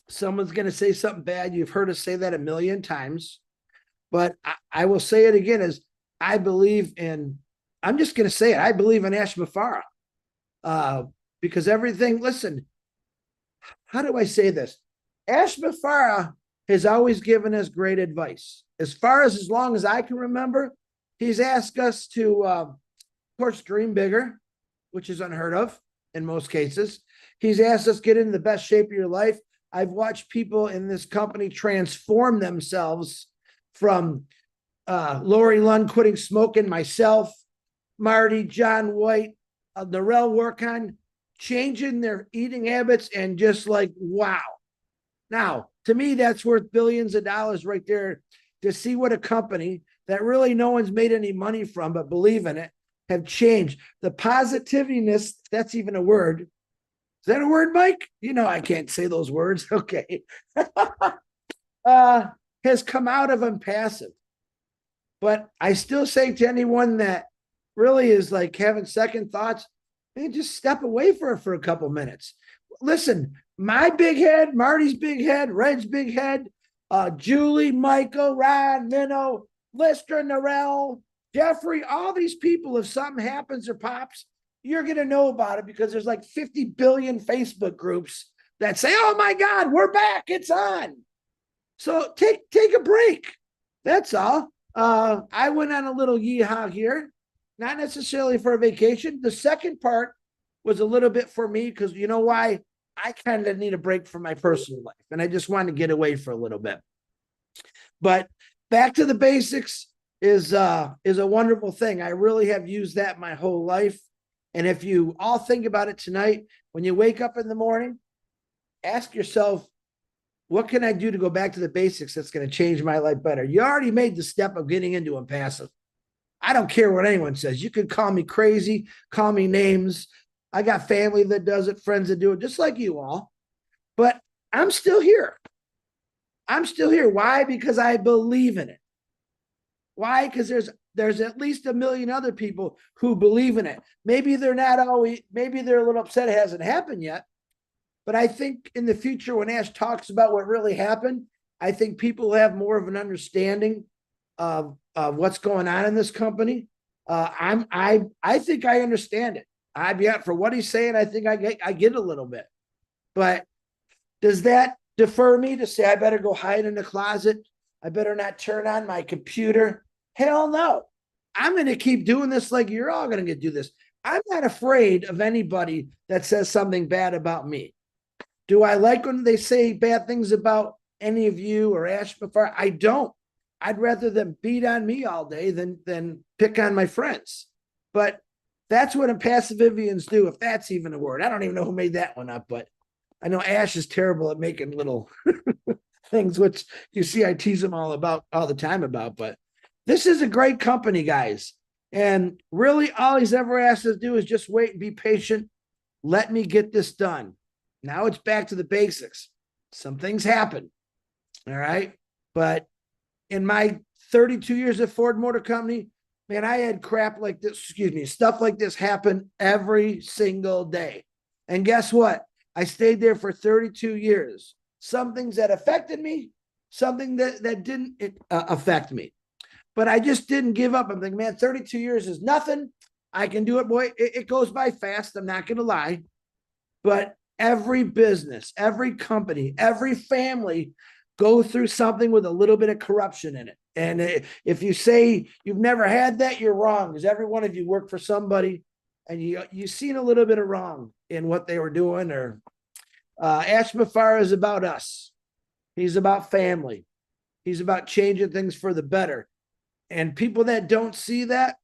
someone's going to say something bad. You've heard us say that a million times, but I will say it again, as I believe in, I'm just going to say it. I believe in Ash Mafara, because everything, listen, how do I say this? Ash Mafara has always given us great advice. As long as I can remember, he's asked us to, of course, dream bigger, which is unheard of in most cases. He's asked us get into the best shape of your life. I've watched people in this company transform themselves from Lori Lund quitting smoking, myself, Marty, John White, Narelle work on changing their eating habits, and just like, wow. Now, To me, that's worth billions of dollars right there, to see what a company that really no one's made any money from, but believe in it, have changed. The positiveness, that's even a word. Is that a word, Mike? You know, I can't say those words. Okay. Has come out of Impassive. But I still say to anyone that really is like having second thoughts, man, just step away for a couple minutes. Listen, my big head, Marty's big head, Red's big head, Julie, Michael, Ryan, Minnow, Lister, Narelle, Jeffrey, all these people, if something happens or pops, you're going to know about it because there's like 50 billion Facebook groups that say, oh my God, we're back. It's on. So take a break. That's all. I went on a little yeehaw here, not necessarily for a vacation. The second part was a little bit for me because you know why? I kind of need a break from my personal life and I just want to get away for a little bit. But back to the basics is a wonderful thing. I really have used that my whole life. And if you all think about it tonight, when you wake up in the morning, ask yourself, what can I do to go back to the basics that's going to change my life better? You already made the step of getting into Impassive. I don't care what anyone says. You could call me crazy, call me names. I got family that does it, friends that do it, just like you all. But I'm still here. I'm still here. Why? Because I believe in it. Why? Because there's at least a million other people who believe in it. Maybe they're not always, maybe they're a little upset it hasn't happened yet. But I think in the future, when Ash talks about what really happened, I think people have more of an understanding of what's going on in this company. I think I understand it. For what he's saying, I think I get a little bit. But does that defer me to say I better go hide in the closet? I better not turn on my computer? Hell no. I'm going to keep doing this like you're all going to do this. I'm not afraid of anybody that says something bad about me. Do I like when they say bad things about any of you or Ash before? I don't. I'd rather them beat on me all day than pick on my friends. But that's what Impassivians do, if that's even a word. I don't even know who made that one up, but I know Ash is terrible at making little things, which you see I tease him all the time about. But this is a great company, guys. And really all he's ever asked us to do is just wait and be patient. Let me get this done. Now it's back to the basics. Some things happen. All right. But in my 32 years at Ford Motor Company, man, I had stuff like this happen every single day. And guess what? I stayed there for 32 years. Some things that affected me, something that didn't affect me. But I just didn't give up. I'm thinking, man, 32 years is nothing. I can do it, boy. It goes by fast. I'm not going to lie. But every business, every company, every family go through something with a little bit of corruption in it. And if you say you've never had that, you're wrong, because every one of you work for somebody and you've seen a little bit of wrong in what they were doing. Or Ash Mafar is about us. He's about family. He's about changing things for the better. And people that don't see that,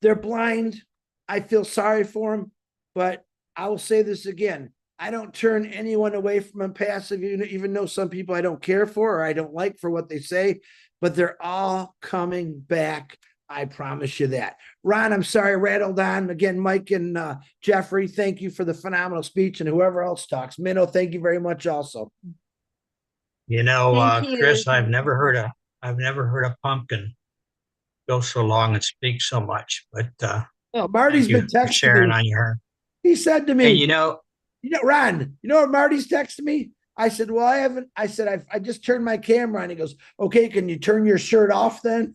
they're blind. I feel sorry for them, but I will say this again. I don't turn anyone away from Impassive, even though some people I don't care for or I don't like for what they say, but they're all coming back. I promise you that. Ron, I'm sorry I rattled on. Again, Mike and Jeffrey, thank you for the phenomenal speech, and whoever else talks. Minnow, thank you very much also. You know, Thank you. Chris, I've never heard a pumpkin go so long and speak so much. But Oh, Marty's thank you been for texting sharing me. on your. He said to And me, Ron, you know what Marty's texted me? I said, well, I haven't. I said, I just turned my camera on. He goes, okay, can you turn your shirt off then?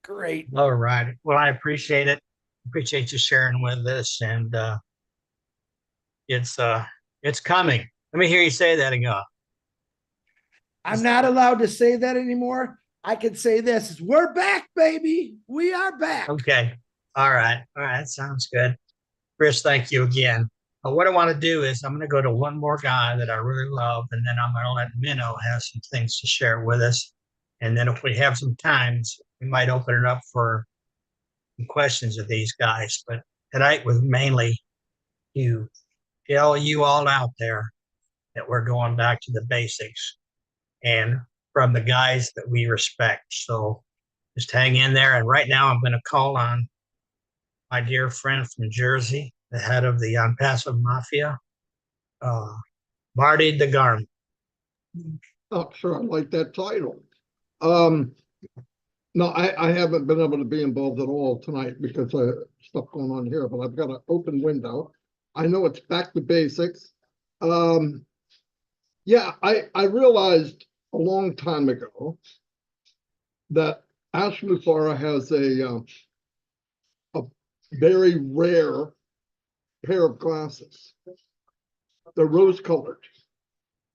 Great. All right. Well, I appreciate it. Appreciate you sharing with us, and it's coming. Let me hear you say that again. I'm not allowed to say that anymore. I can say this: we're back, baby. We are back. Okay. All right. All right. Sounds good. Chris, thank you again. What I want to do is I'm going to go to one more guy that I really love, and then I'm going to let Minnow have some things to share with us. And then if we have some times, we might open it up for some questions of these guys. But tonight was mainly to tell you all out there that we're going back to the basics and from the guys that we respect. So just hang in there. And right now, I'm going to call on my dear friend from Jersey, the head of the Passive Mafia, uh, Marty DeGarm. Oh, sure, I like that title. Um, no, I haven't been able to be involved at all tonight because of stuff going on here, but I've got an open window. I know it's back to basics. Yeah, I realized a long time ago that Ash Musara has a very rare pair of glasses. They're rose-colored,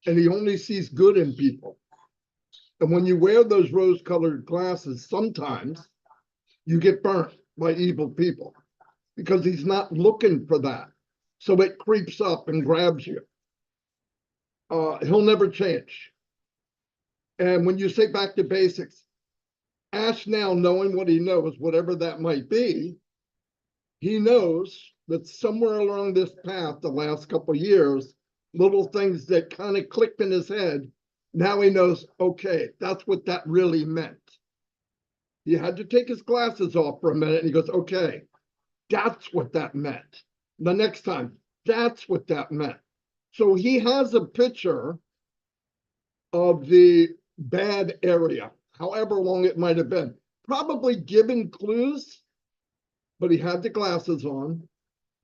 and he only sees good in people. And when you wear those rose-colored glasses, sometimes you get burnt by evil people because he's not looking for that. So it creeps up and grabs you. He'll never change. And when you say back to basics, Ash now, knowing what he knows, whatever that might be, he knows that somewhere along this path the last couple of years, little things that kind of clicked in his head, now he knows, okay, that's what that really meant. He had to take his glasses off for a minute and he goes, okay, that's what that meant. The next time, that's what that meant. So he has a picture of the bad area, however long it might have been, probably given clues, but he had the glasses on.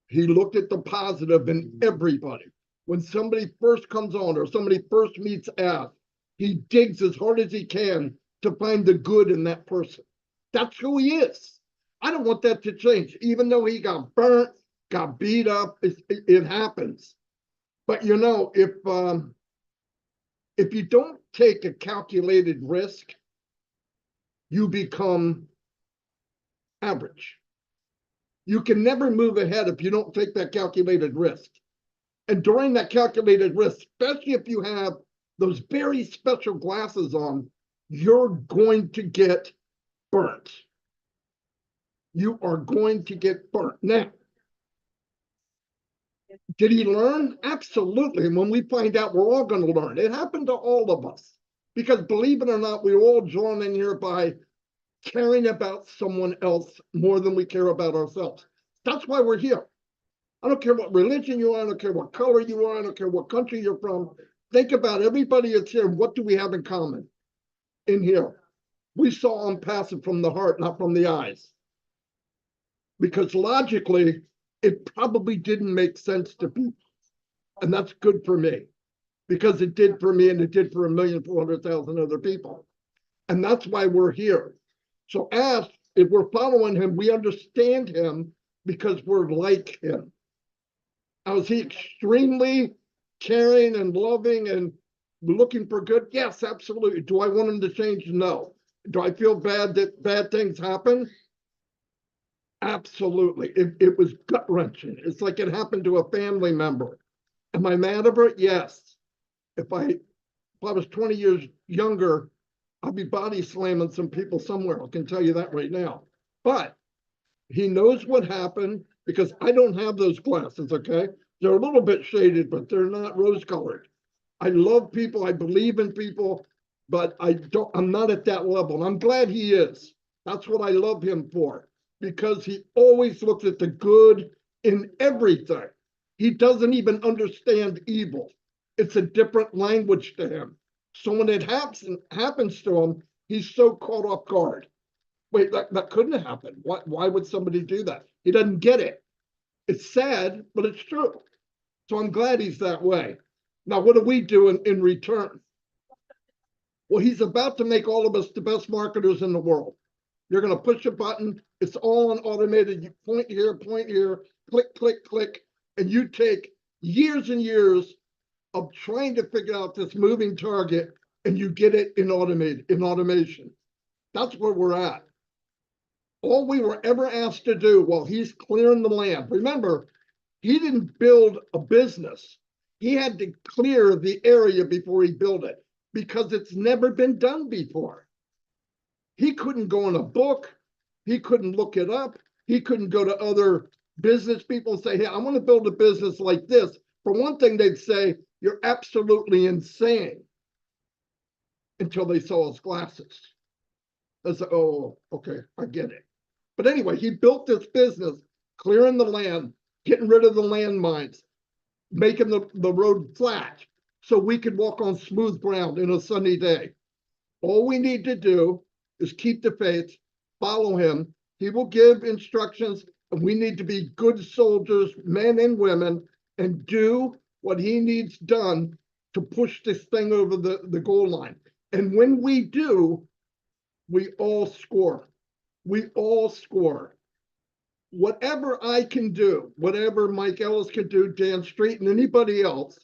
He looked at the positive in everybody. When somebody first comes on or somebody first meets Ash, he digs as hard as he can to find the good in that person. That's who he is. I don't want that to change, even though he got burnt, got beat up, it happens. But you know, if you don't take a calculated risk, you become average. You can never move ahead if you don't take that calculated risk. And during that calculated risk, especially if you have those very special glasses on, you're going to get burnt. You are going to get burnt. Now, did he learn? Absolutely. And when we find out, we're all going to learn. It happened to all of us. Because believe it or not, we're all drawn in here by caring about someone else more than we care about ourselves. That's why we're here. I don't care what religion you are. I don't care what color you are. I don't care what country you're from. Think about everybody that's here. What do we have in common in here? We saw him pass it from the heart, not from the eyes. Because logically, it probably didn't make sense to people. And that's good for me. Because it did for me and it did for 1,400,000 other people. And that's why we're here. So Ash, if we're following him, we understand him because we're like him. Now, is he extremely caring and loving and looking for good? Yes, absolutely. Do I want him to change? No. Do I feel bad that bad things happen? Absolutely. It was gut-wrenching. It's like it happened to a family member. Am I mad over it? Yes. If I was 20 years younger, I'd be body slamming some people somewhere. I can tell you that right now. But he knows what happened because I don't have those glasses, okay? They're a little bit shaded, but they're not rose-colored. I love people. I believe in people, but I'm not at that level. And I'm glad he is. That's what I love him for, because he always looks at the good in everything. He doesn't even understand evil. It's a different language to him. So when it happens to him, he's so caught off guard. Wait, that couldn't have happened. Why would somebody do that? He doesn't get it. It's sad, but it's true. So I'm glad he's that way. Now, what do we do in return? Well, he's about to make all of us the best marketers in the world. You're going to push a button. It's all on automated. You point here, click, click, click. And you take years and years of trying to figure out this moving target, and you get it in automation. That's where we're at. All we were ever asked to do while he's clearing the land. Remember, he didn't build a business. He had to clear the area before he built it because it's never been done before. He couldn't go in a book. He couldn't look it up. He couldn't go to other business people and say, hey, I want to build a business like this For one thing, they'd say, you're absolutely insane until they saw his glasses. I said, oh, okay, I get it. But anyway, he built this business, clearing the land, getting rid of the landmines, making the road flat so we could walk on smooth ground in a sunny day. All we need to do is keep the faith, follow him. He will give instructions, and we need to be good soldiers, men and women, and do what he needs done to push this thing over the goal line. And when we do, we all score. We all score. Whatever I can do, whatever Mike Ellis can do, Dan Street, and anybody else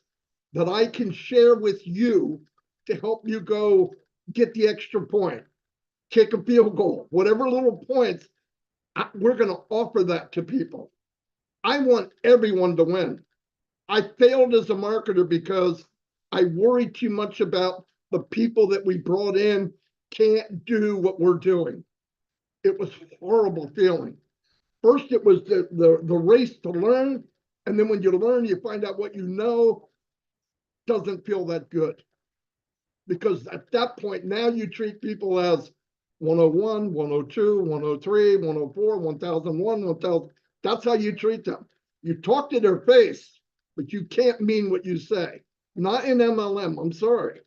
that I can share with you to help you go get the extra point, kick a field goal, whatever little points, we're going to offer that to people. I want everyone to win. I failed as a marketer because I worried too much about the people that we brought in can't do what we're doing. It was a horrible feeling. First, it was the race to learn. And then when you learn, you find out what you know doesn't feel that good. Because at that point, now you treat people as 101, 102, 103, 104, 1001, 1000. That's how you treat them. You talk to their face, but you can't mean what you say. Not in MLM, I'm sorry.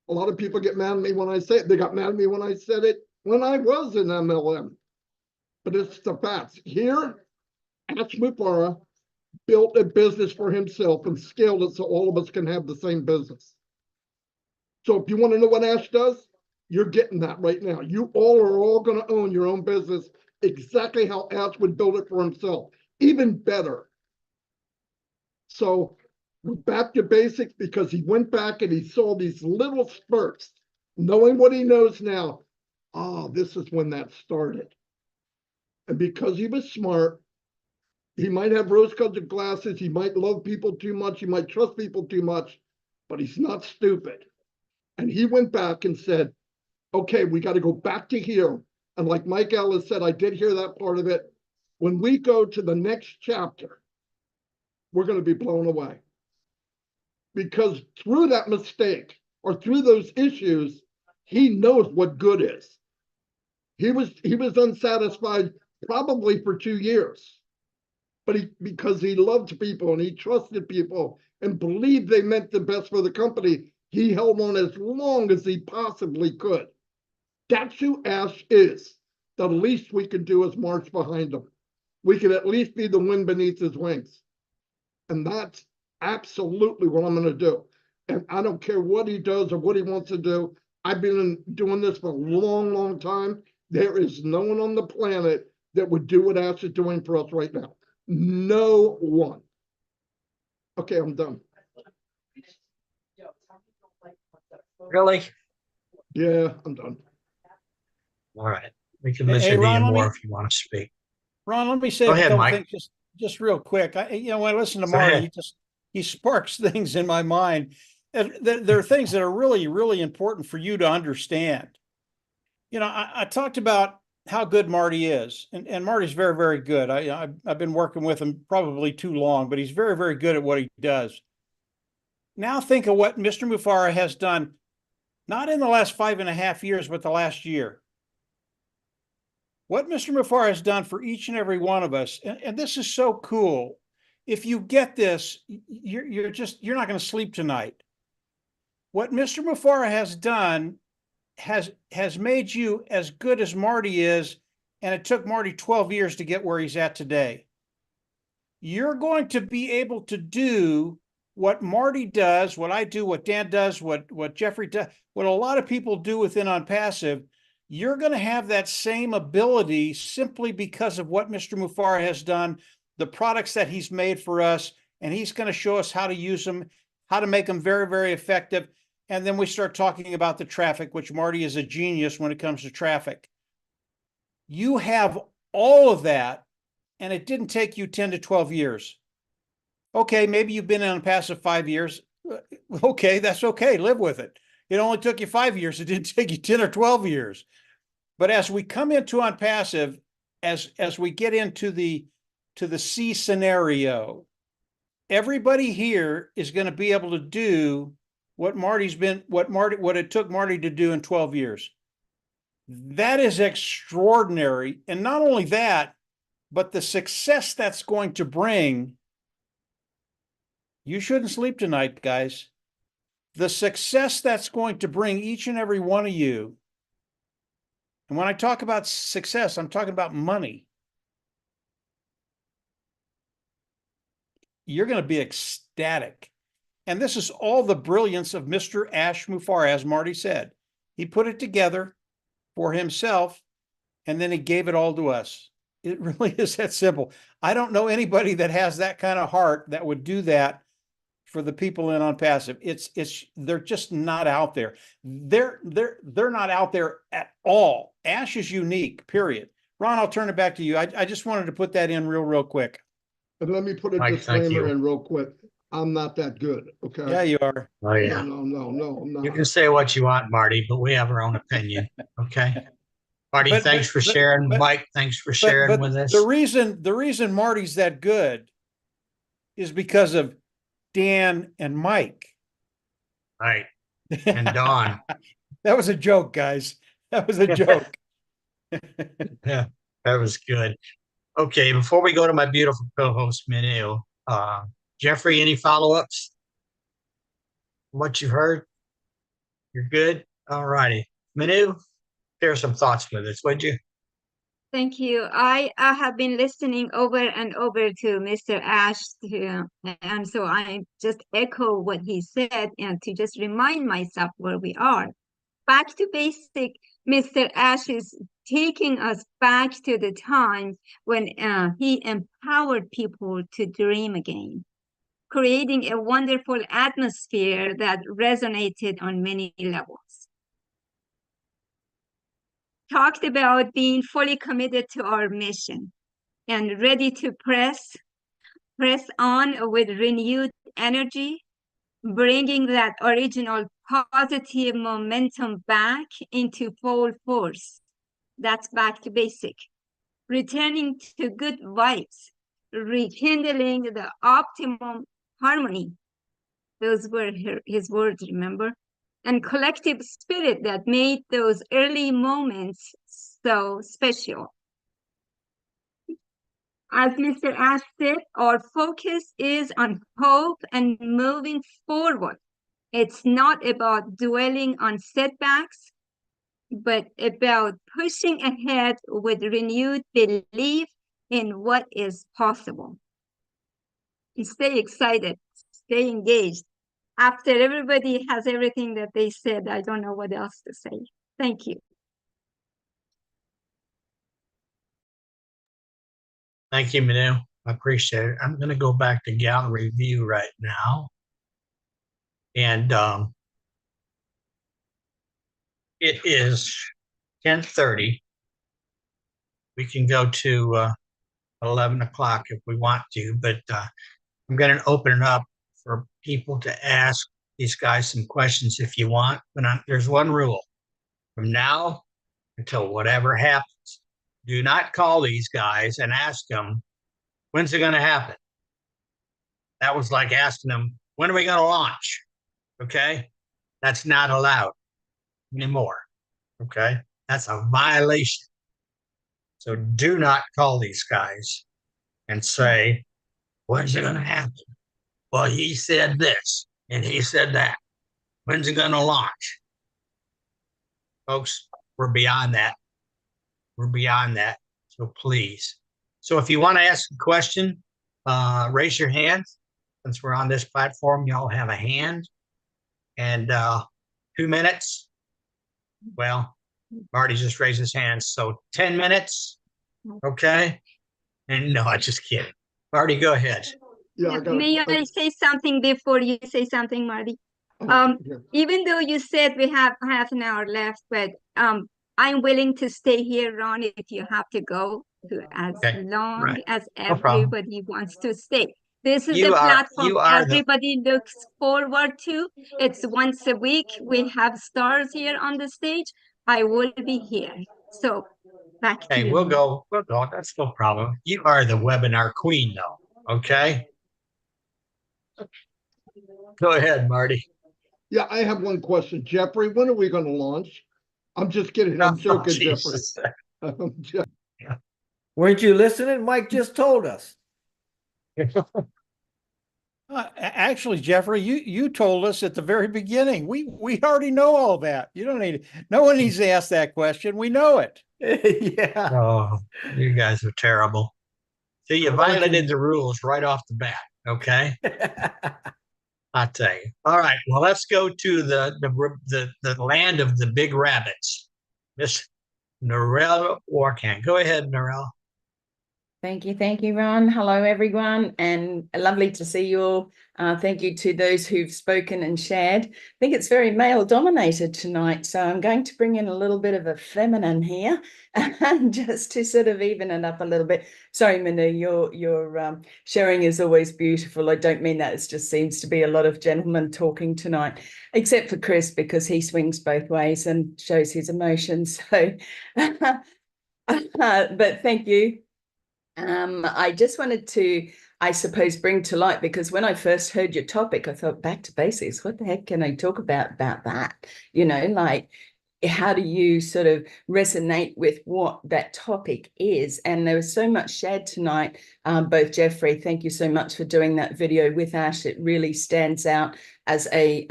A lot of people get mad at me when I say it. They got mad at me when I said it when I was in MLM. But it's the facts. Here, Ash Mufareh built a business for himself and scaled it so all of us can have the same business. So if you want to know what Ash does, you're getting that right now. You all are all going to own your own business exactly how Ash would build it for himself, even better. So we're back to basics because he went back and he saw these little spurts, knowing what he knows now. Oh, this is when that started. And because he was smart, he might have rose-colored glasses. He might love people too much. He might trust people too much, but he's not stupid. And he went back and said, okay, we got to go back to here. And like Mike Ellis said, I did hear that part of it. When we go to the next chapter, we're going to be blown away. Because through that mistake or through those issues, he knows what good is. He was unsatisfied probably for 2 years, but because he loved people and he trusted people and believed they meant the best for the company, he held on as long as he possibly could. That's who Ash is. The least we can do is march behind him. We can at least be the wind beneath his wings. And that's absolutely what I'm going to do. And I don't care what he does or what he wants to do. I've been doing this for a long, long time. There is no one on the planet that would do what Ash is doing for us right now. No one. Okay, I'm done. Really? Yeah, I'm done. All right. We can Hey, listen to Ron, you let me- more if you want to speak. Ron, let me say Go a ahead, couple Mike. things just real quick. When I listen to Go Marty, ahead. he sparks things in my mind. And there are things that are really, really important for you to understand. I talked about how good Marty is, and Marty's very, very good. I've been working with him probably too long, but he's very, very good at what he does. Now think of what Mr. Mufareh has done, not in the last 5.5 years, but the last year. What Mr. Mufareh has done for each and every one of us, and this is so cool. If you get this, you're not going to sleep tonight. What Mr. Mufareh has done has made you as good as Marty is, and it took Marty 12 years to get where he's at today. You're going to be able to do what Marty does, what I do, what Dan does, what Jeffrey does, what a lot of people do within On Passive. You're going to have that same ability simply because of what Mr. Mufareh has done, the products that he's made for us, and he's going to show us how to use them, how to make them very, very effective. And then we start talking about the traffic, which Marty is a genius when it comes to traffic. You have all of that, and it didn't take you 10 to 12 years. Okay, maybe you've been on passive 5 years. Okay, that's okay. Live with it. It only took you 5 years. It didn't take you 10 or 12 years. But as we come into On Passive, as we get into the C scenario, everybody here is going to be able to do what it took Marty to do in 12 years. That is extraordinary. And not only that, but the success that's going to bring. You shouldn't sleep tonight, guys. The success that's going to bring each and every one of you. And when I talk about success, I'm talking about money. You're going to be ecstatic. And this is all the brilliance of Mr. Ash Mufareh, as Marty said. He put it together for himself, and then he gave it all to us. It really is that simple. I don't know anybody that has that kind of heart that would do that for the people in on passive. They're just not out there. They're not out there at all. Ash is unique, period. Ron, I'll turn it back to you. I just wanted to put that in real quick. And let me put a Mike, thank disclaimer you. in real quick. I'm not that good, okay? Yeah, you are. Oh, yeah. No, I'm You not. can say what you want, Marty, but we have our own opinion. Okay. Marty, thanks for sharing. Mike, thanks for sharing with us. The reason Marty's that good is because of Dan and Mike. Right. And Dawn. That was a joke, guys. That was a joke. Yeah, that was good. Okay, before we go to my beautiful co-host, Minu, Jeffrey, any follow-ups? What you've heard? You're good? All righty. Minu, share some thoughts with us, would you? Thank you. I have been listening over and over to Mr. Ash, and so I just echo what he said and to just remind myself where we are. Back to basic, Mr. Ash is taking us back to the time when he empowered people to dream again, creating a wonderful atmosphere that resonated on many levels. Talked about being fully committed to our mission and ready to press on with renewed energy, bringing that original positive momentum back into full force. That's back to basic. Returning to good vibes, rekindling the optimum harmony. Those were his words, remember? And collective spirit that made those early moments so special. As Mr. Ash said, our focus is on hope and moving forward. It's not about dwelling on setbacks, but about pushing ahead with renewed belief in what is possible. Stay excited, stay engaged. After everybody has everything that they said, I don't know what else to say. Thank you. Thank you, Manu. I appreciate it. I'm going to go back to gallery view right now. And it is 10:30. We can go to 11 o'clock if we want to, but I'm going to open it up for people to ask these guys some questions if you want. But there's one rule. From now until whatever happens, do not call these guys and ask them, when's it going to happen? That was like asking them, when are we going to launch? Okay? That's not allowed anymore. Okay? That's a violation. So do not call these guys and say, when's it going to happen? Well, he said this and he said that. When's it going to launch? Folks, we're beyond that. We're beyond that. So please. So if you want to ask a question, raise your hand. Since we're on this platform, y'all have a hand. And 2 minutes. Well, Marty just raised his hand. So 10 minutes. Okay. And no, I'm just kidding. Marty, go ahead. Yeah, May I say something before you say something, Marty? yeah. Even though you said we have half an hour left, but I'm willing to stay here, Ron, if you have to go to as Okay, long right. as No problem. everybody wants to stay. This is You the are- platform you are the- everybody looks forward to. It's once a week. We have stars here on the stage. I will be here. So back to Hey, you. we'll go. We'll go. That's no problem. You are the webinar queen, though. Okay. Go ahead, Marty. Yeah, I have one question. Jeffrey, when are we going to launch? I'm just kidding. I'm Oh, joking, Jeffrey. Jesus. I'm just- Weren't you listening? Mike just told us. Actually, Jeffrey, you told us at the very beginning. We already know all that. You don't need no one needs to ask that question. We know it. Yeah. Oh, you guys are terrible. See, you violated the rules right off the bat. Okay, I tell you. All right, well, let's go to the land of the big rabbits. Miss Narelle Warcan. Go ahead, Narelle. Thank you, Ron. Hello, everyone, and lovely to see you all. Thank you to those who've spoken and shared. I think it's very male-dominated tonight, so I'm going to bring in a little bit of a feminine here, just to sort of even it up a little bit. Sorry, Manu, your sharing is always beautiful. I don't mean that. It just seems to be a lot of gentlemen talking tonight, except for Chris, because he swings both ways and shows his emotions. So, but thank you. I just wanted to, I suppose, bring to light, because when I first heard your topic, I thought, back to basics. What the heck can I talk about that? You know, like, how do you sort of resonate with what that topic is? And there was so much shared tonight. Both Jeffrey, thank you so much for doing that video with Ash. It really stands out as a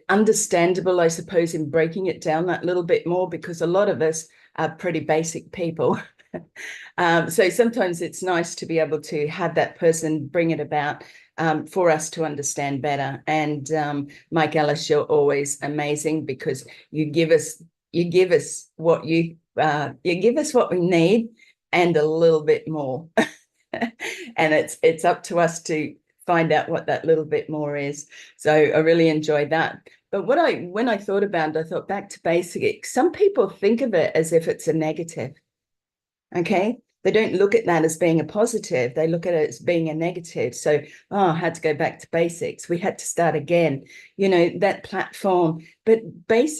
understandable, I suppose, in breaking it down that little bit more, because a lot of us are pretty basic people. So sometimes it's nice to be able to have that person bring it about for us to understand better. And Mike Ellis, you're always amazing, because you give us what you give us what we need and a little bit more. And it's up to us to find out what that little bit more is. So I really enjoyed that. But when I thought about it, I thought back to basics. Some people think of it as if it's a negative. Okay, they don't look at that as being a positive. They look at it as being a negative. So, I had to go back to basics. We had to start again, you know, that platform. But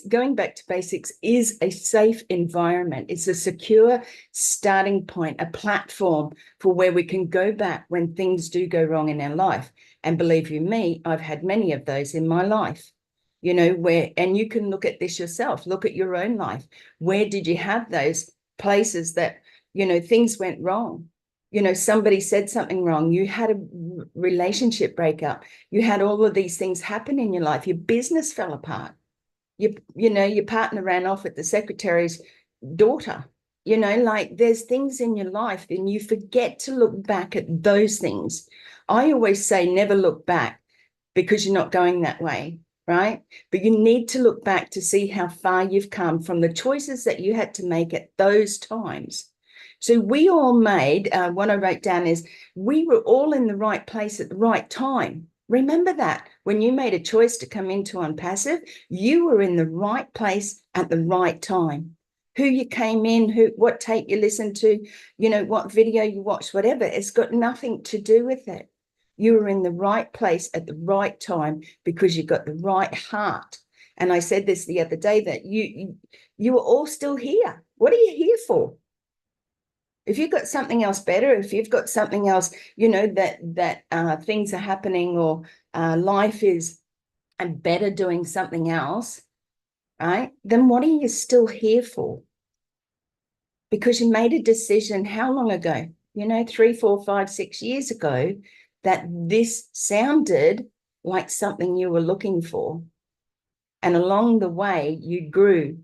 going back to basics is a safe environment. It's a secure starting point, a platform for where we can go back when things do go wrong in our life. And believe you me, I've had many of those in my life. You know, and you can look at this yourself, look at your own life. Where did you have those places that, you know, things went wrong? You know, somebody said something wrong. You had a relationship breakup. You had all of these things happen in your life. Your business fell apart. You know, your partner ran off with the secretary's daughter. You know, like, there's things in your life and you forget to look back at those things. I always say never look back, because you're not going that way, right? But you need to look back to see how far you've come from the choices that you had to make at those times. So we all made, what I wrote down is, we were all in the right place at the right time. Remember that when you made a choice to come into Unpassive, you were in the right place at the right time. Who you came in, what tape you listened to, you know, what video you watched, whatever, it's got nothing to do with it. You were in the right place at the right time because you got the right heart. And I said this the other day, that you were all still here. What are you here for? If you've got something else better, if you've got something else, you know, that things are happening, or life is better doing something else, right? Then what are you still here for? Because you made a decision how long ago? You know, 3, 4, 5, 6 years ago, that this sounded like something you were looking for. And along the way, you grew.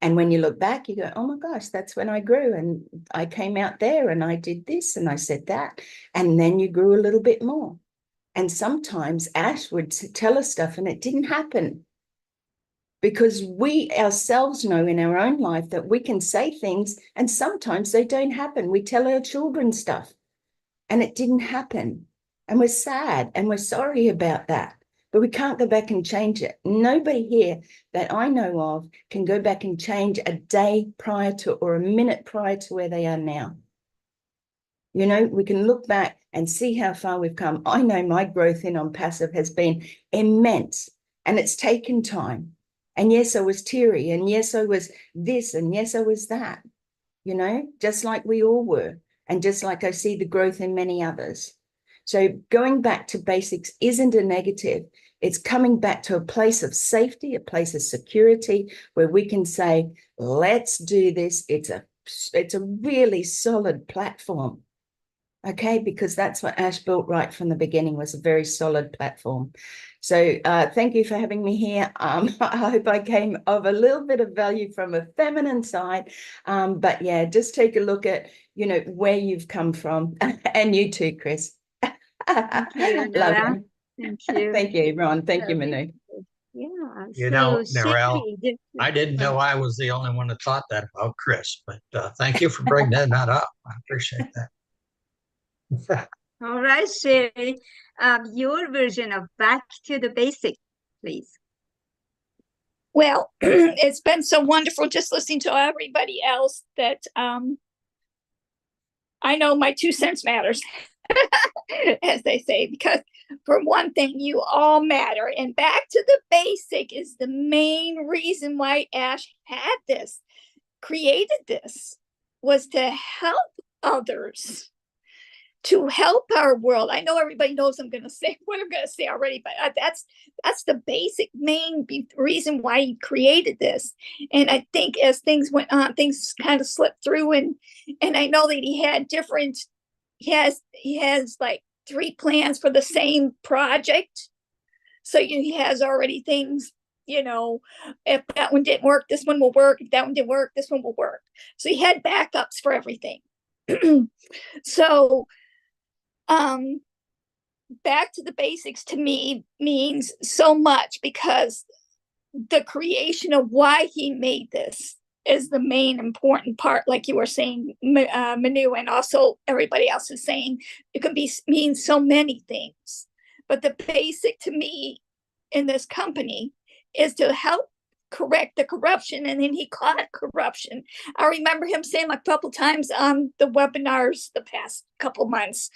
And when you look back, you go, oh my gosh, that's when I grew. And I came out there and I did this and I said that. And then you grew a little bit more. And sometimes Ash would tell us stuff and it didn't happen. Because we ourselves know in our own life that we can say things and sometimes they don't happen. We tell our children stuff and it didn't happen. And we're sad and we're sorry about that. But we can't go back and change it. Nobody here that I know of can go back and change a day prior to, or a minute prior to, where they are now. You know, we can look back and see how far we've come. I know my growth in Unpassive has been immense, and it's taken time. And yes, I was teary, and yes, I was this, and yes, I was that, you know, just like we all were. And just like I see the growth in many others. So going back to basics isn't a negative. It's coming back to a place of safety, a place of security, where we can say, let's do this. It's a really solid platform. Okay, because that's what Ash built right from the beginning, was a very solid platform. So thank you for having me here. I hope I came of a little bit of value from a feminine side. But yeah, just take a look at, where you've come from. And you too, Chris. Thank you, Love Nora. you. Thank you. Thank you, Ron. Thank you, Manu. Yeah. You know, So Narelle, Sherry, I didn't know I was the only one that thought that about Chris, but thank you for bringing that up. I appreciate that. all right, Sherry, your version of back to the basics, please. Well, it's been so wonderful just listening to everybody else that I know my 2 cents matters, as they say, because for one thing, you all matter. And back to the basic is the main reason why Ash had this, created this, was to help others, to help our world. I know everybody knows I'm going to say what I'm going to say already, but that's the basic main reason why he created this. And I think as things went on, things kind of slipped through, and I know that he had different. He has like 3 plans for the same project, so he has already things. If that one didn't work, this one will work. If that one didn't work, this one will work. So he had backups for everything. So back to the basics to me means so much, because the creation of why he made this is the main important part, like you were saying, Manu, and also everybody else is saying. It can mean so many things, but the basic to me in this company is to help correct the corruption. And then he caught corruption. I remember him saying a couple times on the webinars the past couple months,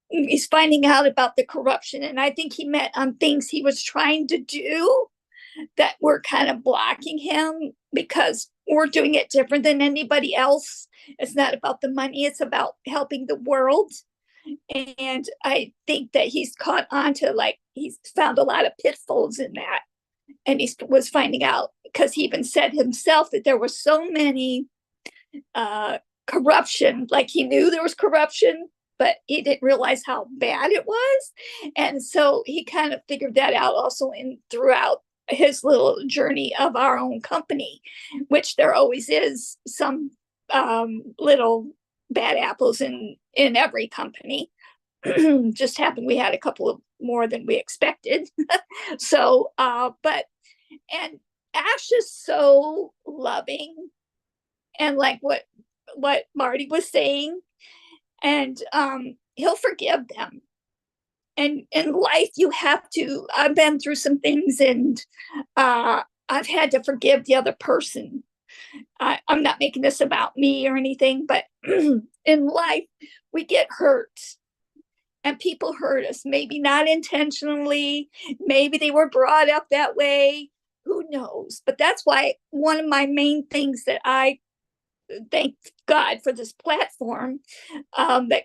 he's finding out about the corruption. And I think he meant on things he was trying to do that were kind of blocking him, because we're doing it different than anybody else. It's not about the money, it's about helping the world. And I think that he's caught on to, like, he's found a lot of pitfalls in that. And he was finding out, because he even said himself that there were so many corruption, like he knew there was corruption, but he didn't realize how bad it was. And so he kind of figured that out also throughout his little journey of our own company, which there always is some little bad apples in every company. Just happened we had a couple of more than we expected. So and Ash is so loving, and like what Marty was saying, and he'll forgive them. And in life, you have to. I've been through some things, and I've had to forgive the other person. I'm not making this about me or anything, but in life, we get hurt. And people hurt us, maybe not intentionally, maybe they were brought up that way, who knows? But that's why one of my main things that I thank God for this platform that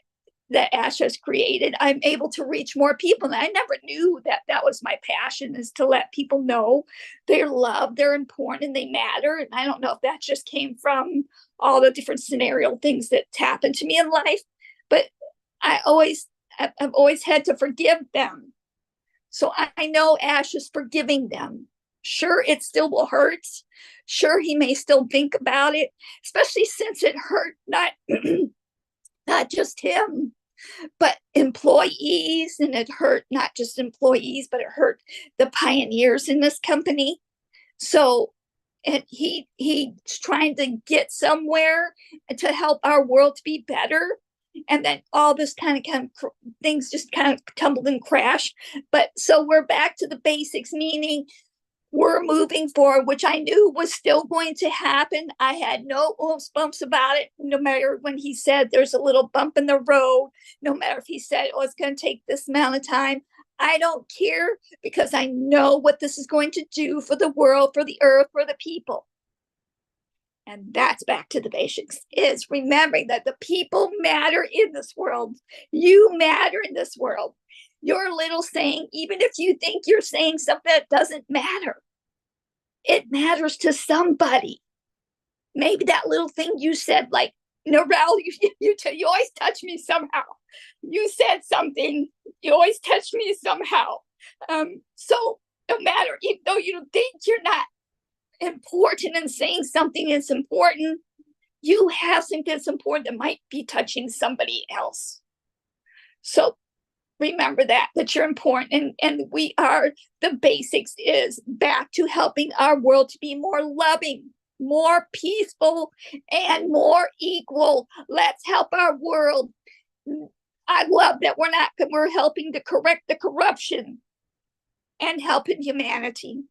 Ash has created, I'm able to reach more people. And I never knew that was my passion, is to let people know they're loved, they're important, and they matter. And I don't know if that just came from all the different scenario things that happened to me in life, but I've always had to forgive them. So I know Ash is forgiving them. Sure, it still will hurt. Sure, he may still think about it, especially since it hurt not just him, but employees. And it hurt not just employees, but it hurt the pioneers in this company. So, and he's trying to get somewhere to help our world to be better. And then all this kind of things just kind of tumbled and crashed. But so we're back to the basics, meaning we're moving forward, which I knew was still going to happen. I had no bumps about it, no matter when he said there's a little bump in the road, no matter if he said, oh, it's going to take this amount of time. I don't care, because I know what this is going to do for the world, for the earth, for the people. And that's back to the basics, is remembering that the people matter in this world. You matter in this world. Your little saying, even if you think you're saying something that doesn't matter, it matters to somebody. Maybe that little thing you said, like, Narelle, you always touch me somehow. You said something, you always touch me somehow. So no matter, even though you think you're not important and saying something is important, you have something that's important that might be touching somebody else. So remember that you're important, and we are, the basics is back to helping our world to be more loving, more peaceful, and more equal. Let's help our world. I love that we're helping to correct the corruption and helping humanity.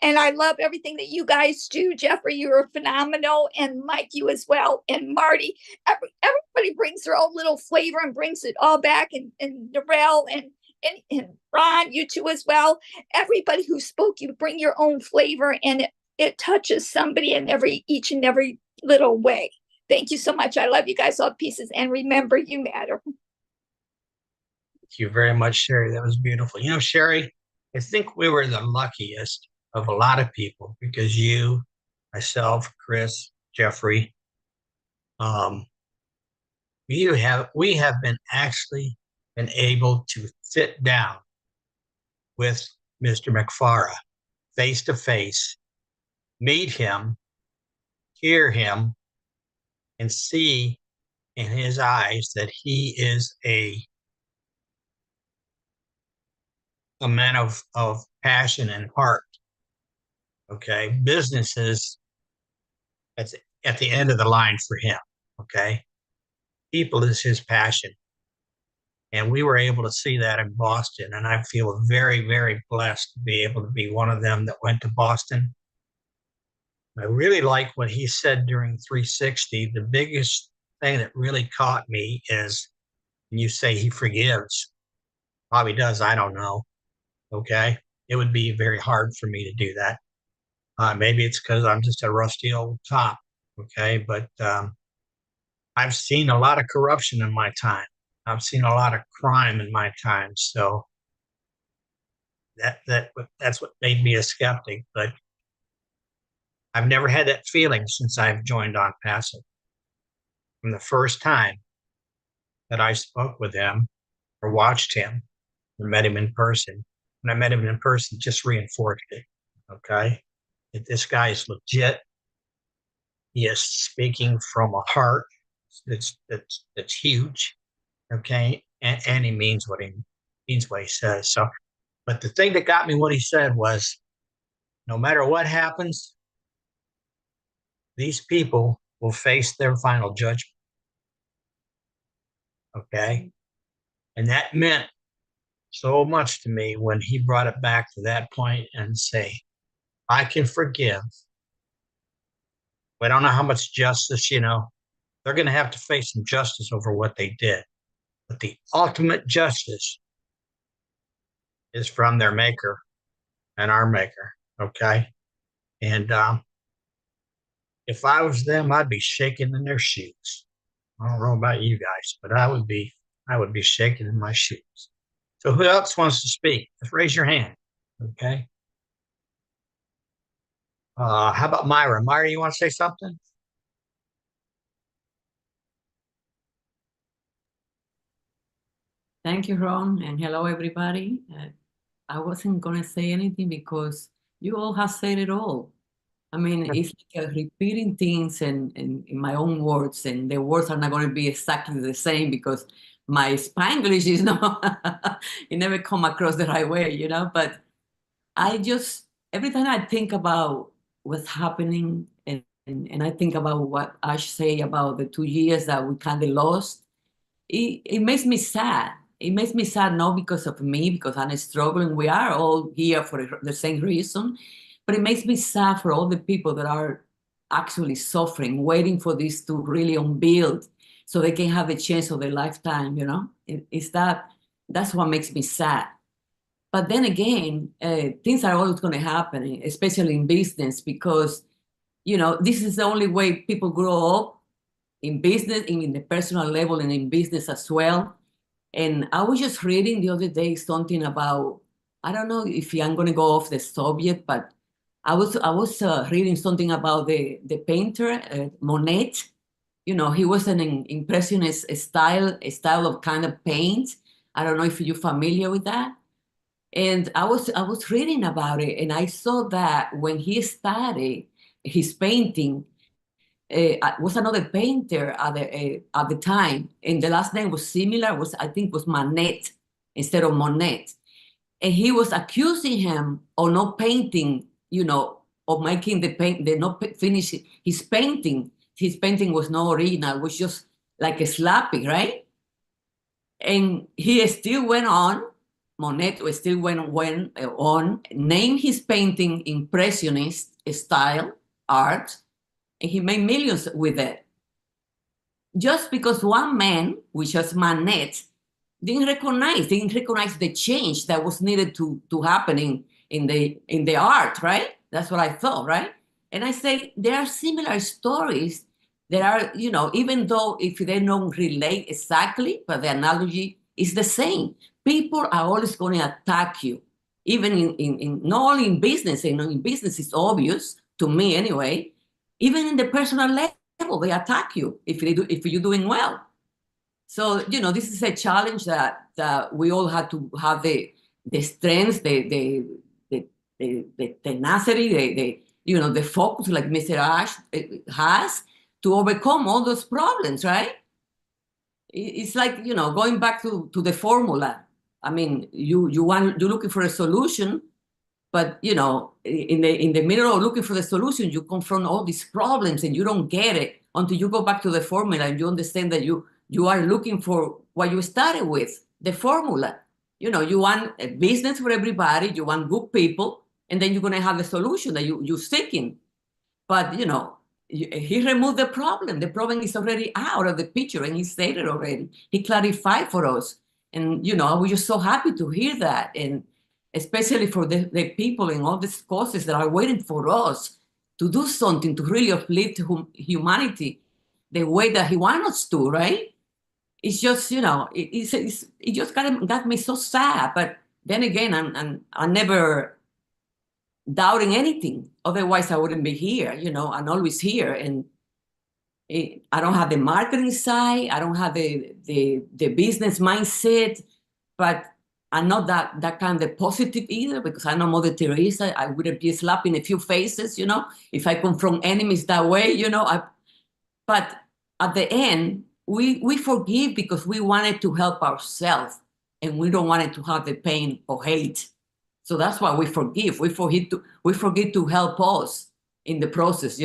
And I love everything that you guys do. Jeffrey, you're phenomenal. And Mike, you as well. And Marty, everybody brings their own little flavor and brings it all back. And Narelle and Ron, you two as well. Everybody who spoke, you bring your own flavor, and it touches somebody in each and every little way. Thank you so much. I love you guys all pieces. And remember, you matter. Thank you very much, Sherry. That was beautiful. You know, Sherry, I think we were the luckiest of a lot of people, because you, myself, Chris, Jeffrey, we have been actually been able to sit down with Mr. McFarah face to face, meet him, hear him, and see in his eyes that he is a man of passion and heart. Okay, business is at the end of the line for him. Okay, people is his passion, and we were able to see that in Boston. And I feel very, very blessed to be able to be one of them that went to Boston. I really like what he said during 360. The biggest thing that really caught me is when you say he forgives. Probably does. I don't know. Okay, it would be very hard for me to do that. Maybe it's because I'm just a rusty old top, okay? But I've seen a lot of corruption in my time. I've seen a lot of crime in my time. So that's what made me a skeptic. But I've never had that feeling since I've joined On Passive. From the first time that I spoke with him or watched him or met him in person, when I met him in person, just reinforced it, okay? That this guy is legit. He is speaking from a heart that's huge, okay? And he means what he says. So, but the thing that got me what he said was, no matter what happens, these people will face their final judgment, okay? And that meant so much to me when he brought it back to that point and say, I can forgive. We don't know how much justice, they're going to have to face some justice over what they did. But the ultimate justice is from their maker and our maker, okay? And if I was them, I'd be shaking in their shoes. I don't know about you guys, but I would be shaking in my shoes. So who else wants to speak? Just raise your hand, okay? How about Myra? Myra, you want to say something? Thank you, Ron, and hello, everybody. I wasn't going to say anything because you all have said it all. I mean, it's like repeating things in my own words, and the words are not going to be exactly the same because my Spanglish is not, it never come across the right way, but I just, every time I think about what's happening and I think about what Ash say about the 2 years that we kind of lost, it makes me sad. It makes me sad not because of me, because I'm struggling. We are all here for the same reason, but it makes me sad for all the people that are actually suffering, waiting for this to really unbuild so they can have the chance of their lifetime, that's what makes me sad. But then again, things are always going to happen, especially in business, because this is the only way people grow up in business, in the personal level, and in business as well. And I was just reading the other day something about, I don't know if I'm going to go off the subject, but I was reading something about the painter Monet. He was an impressionist style of kind of paint. I don't know if you're familiar with that. And I was reading about it, and I saw that when he started his painting, was another painter at the time, and the last name was similar. I think was Manet instead of Monet, and he was accusing him of not painting, of making the not finish his painting. His painting was not original; it was just like a slapping, right? And he still went on. Monet still went on, named his painting Impressionist style art, and he made millions with it. Just because one man, which was Manet, didn't recognize the change that was needed to happen in the art, right? That's what I thought, right? And I say there are similar stories. There are, even though if they don't relate exactly, but the analogy is the same. People are always going to attack you, even in not only in business. In business it's obvious to me anyway. Even in the personal level, they attack you if you're doing well. So, this is a challenge that we all have to have the strength, the tenacity, the focus, like Mr. Ash has, to overcome all those problems, right? It's like, going back to the formula. I mean, you're looking for a solution, but in the middle of looking for the solution, you confront all these problems and you don't get it until you go back to the formula and you understand that you are looking for what you started with, the formula. You want a business for everybody, you want good people, and then you're going to have the solution that you're seeking. But he removed the problem. The problem is already out of the picture, and he said it already. He clarified for us, and I was just so happy to hear that, and especially for the people in all these causes that are waiting for us to do something to really uplift humanity the way that he wants us to, right? It's just, it just got me so sad. But then again, I'm never doubting anything. Otherwise, I wouldn't be here. I'm always here, and I don't have the marketing side. I don't have the business mindset, but I'm not that kind of positive either, because I know Mother Teresa. I wouldn't be slapping a few faces, if I confront enemies that way, but at the end, we forgive because we wanted to help ourselves, and we don't want it to have the pain or hate. So that's why we forgive. We forget to help us in the process,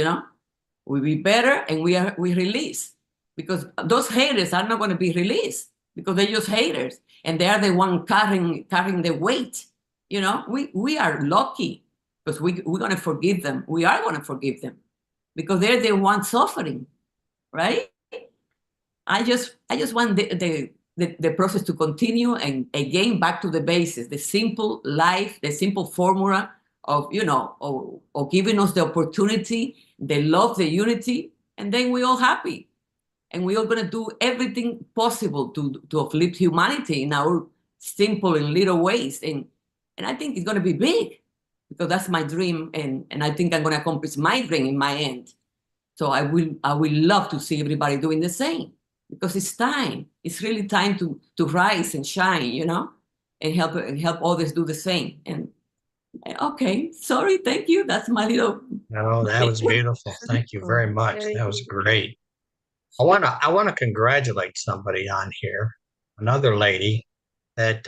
We be better, and we release, because those haters are not going to be released because they're just haters, and they are the one carrying the weight. We are lucky because we're going to forgive them. We are going to forgive them because they're the ones suffering, right? I just want the process to continue, and again back to the basis, the simple life, the simple formula of of giving us the opportunity, the love, the unity, and then we're all happy, and we're all going to do everything possible to uplift humanity in our simple and little ways, and I think it's going to be big, because that's my dream, and I think I'm going to accomplish my dream in my end. So I will love to see everybody doing the same, because it's time. It's really time to rise and shine, and help others do the same. And okay, sorry, thank you. That's my little. No, that was beautiful. Thank you very much. Very That was good. great. I wanna congratulate somebody on here, another lady that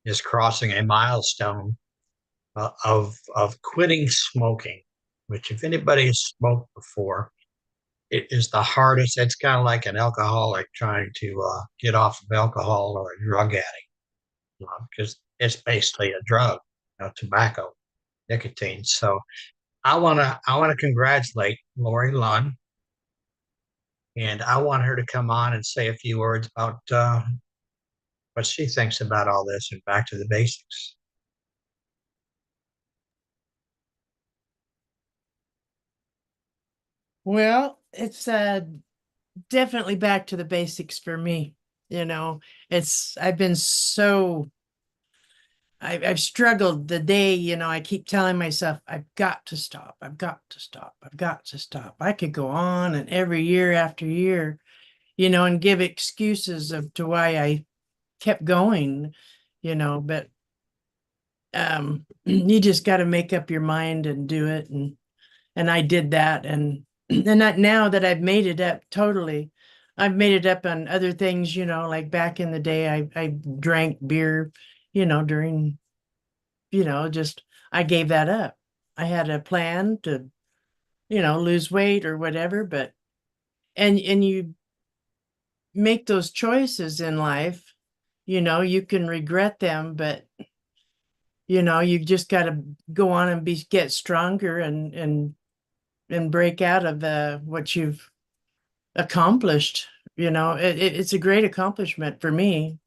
is crossing a milestone of quitting smoking, which, if anybody has smoked before, it is the hardest. It's kind of like an alcoholic trying to get off of alcohol, or a drug addict, because it's basically a drug, tobacco, nicotine. So I wanna congratulate Lori Lund, and I want her to come on and say a few words about what she thinks about all this and back to the basics. Well, it's definitely back to the basics for me. You know, I've been so I've struggled the day, I keep telling myself, I've got to stop. I've got to stop. I've got to stop. I could go on and every year after year, and give excuses of to why I kept going, but you just got to make up your mind and do it. And I did that. And that now that I've made it up totally, I've made it up on other things, like back in the day, I drank beer, during, just I gave that up. I had a plan to, lose weight or whatever, but and you make those choices in life, you can regret them, but you just got to go on and get stronger and break out of what you've accomplished. It's a great accomplishment for me.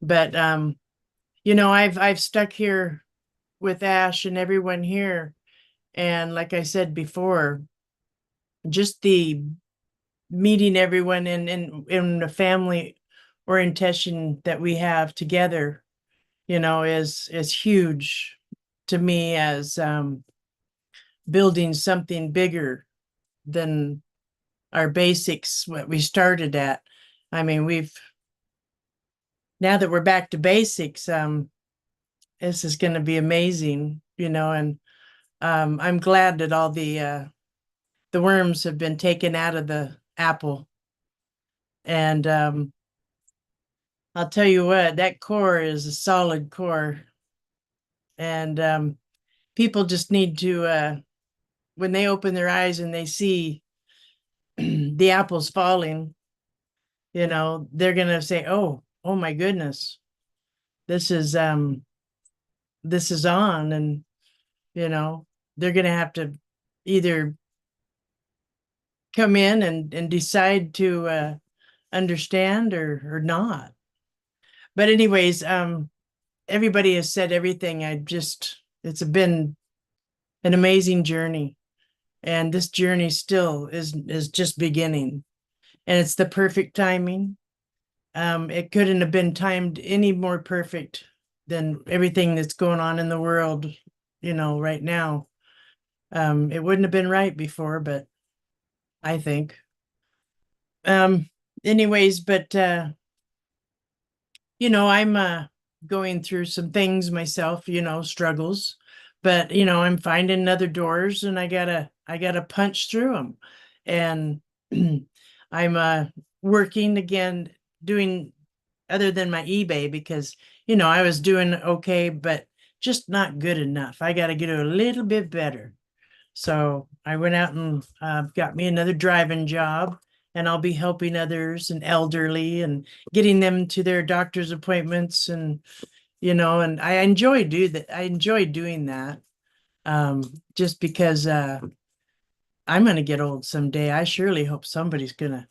But I've stuck here with Ash and everyone here, and like I said before, just the meeting everyone in the family orientation that we have together, is huge to me as building something bigger than our basics, what we started at. I mean, now that we're back to basics, this is going to be amazing, and I'm glad that all the worms have been taken out of the apple. And I'll tell you what, that core is a solid core. And people just need to, when they open their eyes and they see the apples falling, they're going to say, oh my goodness, this is on. And, they're going to have to either come in and decide to understand or not. But anyways, everybody has said everything. It's been an amazing journey, and this journey still is just beginning, and it's the perfect timing. It couldn't have been timed any more perfect than everything that's going on in the world, right now. It wouldn't have been right before, but I think. Anyways, but I'm going through some things myself, struggles, but I'm finding other doors, and I gotta punch through them. And I'm working again, doing other than my eBay, because I was doing okay, but just not good enough. I got to get a little bit better. So I went out and got me another driving job, and I'll be helping others and elderly and getting them to their doctor's appointments. And and I enjoy that. I enjoy doing that, just because I'm going to get old someday. I surely hope somebody's going to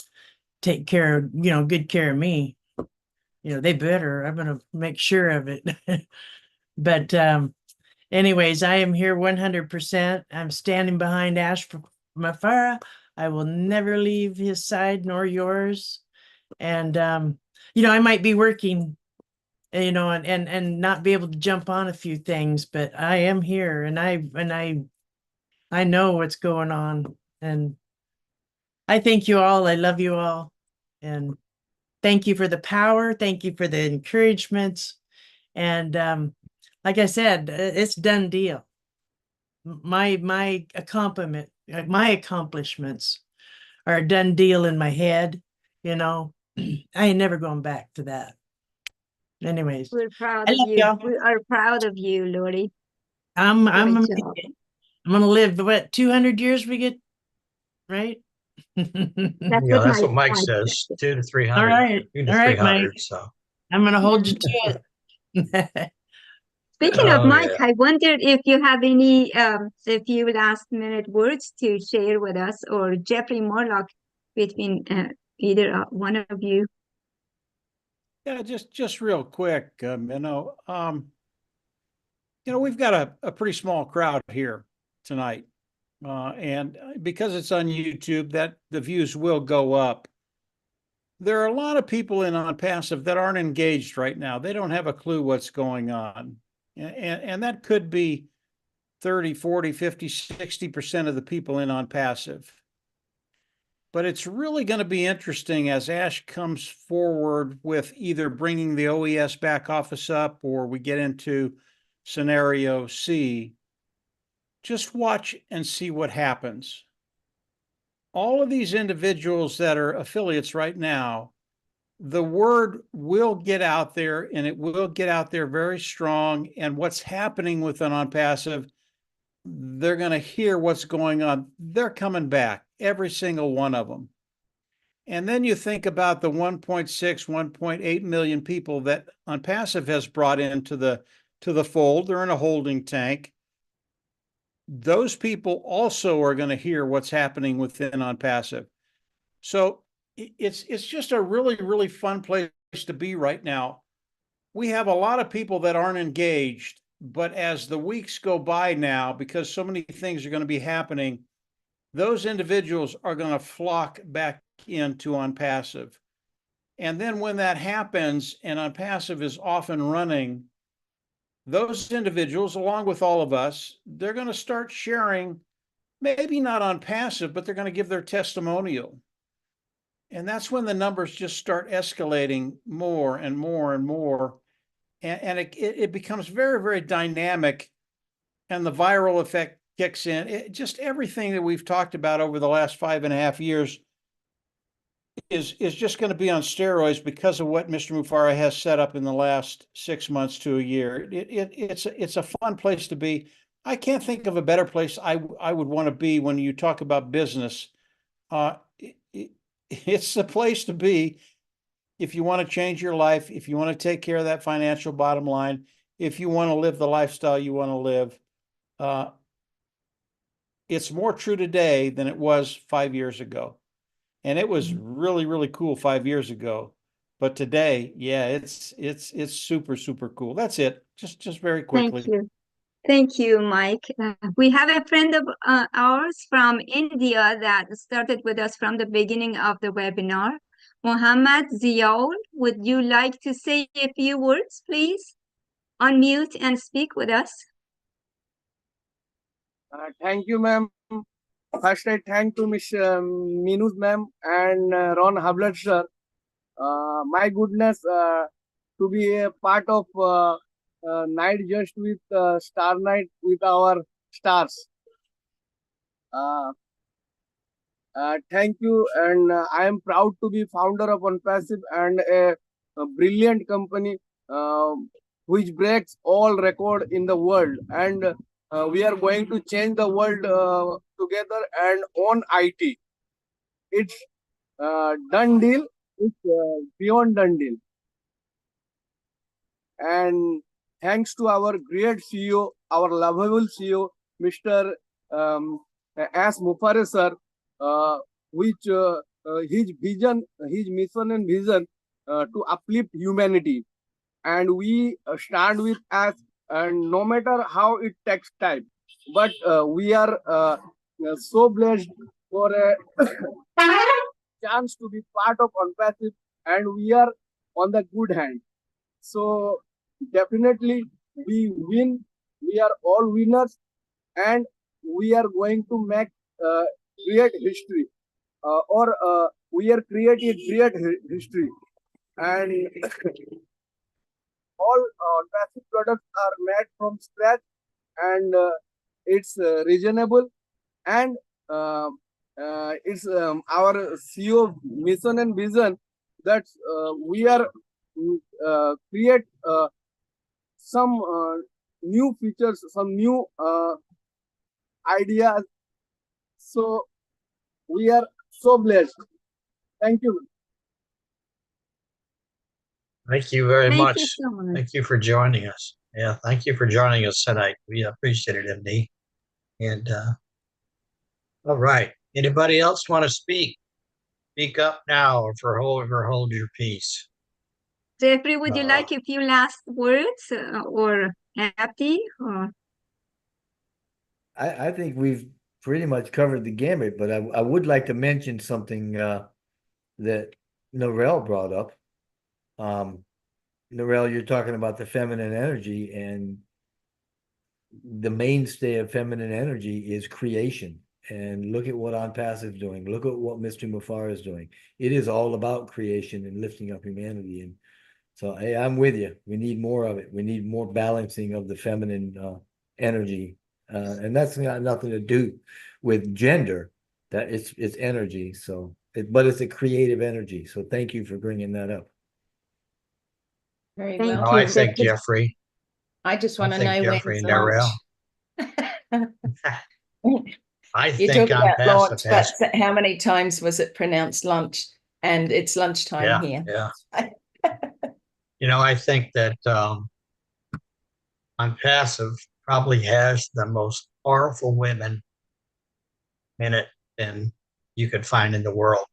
take care of, good care of me. They better. I'm going to make sure of it. But anyways, I am here 100%. I'm standing behind Ash Mafara. I will never leave his side nor yours. And I might be working, and not be able to jump on a few things, but I am here, and I know what's going on. And I thank you all. I love you all. And thank you for the power. Thank you for the encouragements. And like I said, it's done deal. My accomplishments are a done deal in my head. I ain't never going back to that. Anyways, We're proud I of love you. y'all. We are proud of you, Lori. I'm Great job. gonna live what 200 years we get, right? That's Yeah, what that's Mike what Mike said. says, 2 to All 300, right. 300. Mike. So, I'm gonna hold Yeah. you to it. Speaking of oh Mike, yeah. I wonder if you have any a few last minute words to share with us, or Jeffrey Morlock, between either one of you. Yeah, just real quick, we've got a pretty small crowd here tonight. And because it's on YouTube, that the views will go up. There are a lot of people in on passive that aren't engaged right now. They don't have a clue what's going on. And that could be 30, 40, 50, 60% of the people in on passive. But it's really going to be interesting as Ash comes forward with either bringing the OES back office up or we get into scenario C. Just watch and see what happens. All of these individuals that are affiliates right now, the word will get out there and it will get out there very strong. And what's happening with an on passive, they're going to hear what's going on. They're coming back, every single one of them. And then you think about the 1.6, 1.8 million people that on passive has brought into the fold. They're in a holding tank. Those people also are going to hear what's happening within on passive. So it's just a really, really fun place to be right now. We have a lot of people that aren't engaged, but as the weeks go by now, because so many things are going to be happening, those individuals are going to flock back into on passive. And then when that happens and on passive is off and running, those individuals, along with all of us, they're going to start sharing, maybe not on passive, but they're going to give their testimonial. And that's when the numbers just start escalating more and more and more. And it becomes very, very dynamic. And the viral effect kicks in. Just everything that we've talked about over the last 5.5 years is just going to be on steroids because of what Mr. Mufara has set up in the last 6 months to a year. It's a fun place to be. I can't think of a better place I would want to be when you talk about business. It's the place to be if you want to change your life, if you want to take care of that financial bottom line, if you want to live the lifestyle you want to live. It's more true today than it was 5 years ago. And it was really, really cool 5 years ago. But today, yeah, it's super, super cool. That's it. Just very quickly. Thank you. Thank you, Mike. We have a friend of ours from India that started with us from the beginning of the webinar. Mohammad Ziaul, would you like to say a few words, please? Unmute and speak with us. Thank you, ma'am. First, I thank to Miss Minus ma'am and Ron Hablet sir. My goodness, to be a part of Night Just with Star Night with our stars. Thank you, and I am proud to be founder of OnePassive and a brilliant company which breaks all record in the world. And we are going to change the world together and on IT. It's done deal. It's beyond done deal. And thanks to our great CEO, our lovable CEO, Mr. S. Mufare sir, which his vision, his mission and vision to uplift humanity. And we stand with us, and no matter how it takes time, but we are so blessed for a chance to be part of OnePassive, and we are on the good hand. So definitely we win. We are all winners, and we are going to make create history, or we are creating great history. And all passive products are made from scratch, and it's reasonable, and it's our CEO mission and vision that we are create some new features, some new ideas. So we are so blessed. Thank you. Thank you very Thank much. you so much. Thank you for joining us. Yeah, thank you for joining us tonight. We appreciate it, MD. And all right. Anybody else want to speak? Speak up now or hold your peace. Jeffrey, would you like a few last words or Abdi? Or... I think we've pretty much covered the gamut, but I would like to mention something that Norel brought up. Norel, you're talking about the feminine energy, and the mainstay of feminine energy is creation. And look at what On Passive is doing. Look at what Mr. Mufar is doing. It is all about creation and lifting up humanity. And so, hey, I'm with you. We need more of it. We need more balancing of the feminine energy, and that's got nothing to do with gender. That it's energy. So, but it's a creative energy. So, thank you for bringing that up. Very Thank well. Oh, I you. think Jeffrey. I just I want to think know Jeffrey when's and Darrell. lunch. I You think talk On about Passive launch, but has. how many times was it pronounced lunch? And it's lunchtime Yeah, here. yeah. I think that On Passive probably has the most powerful women in it than you could find in the world.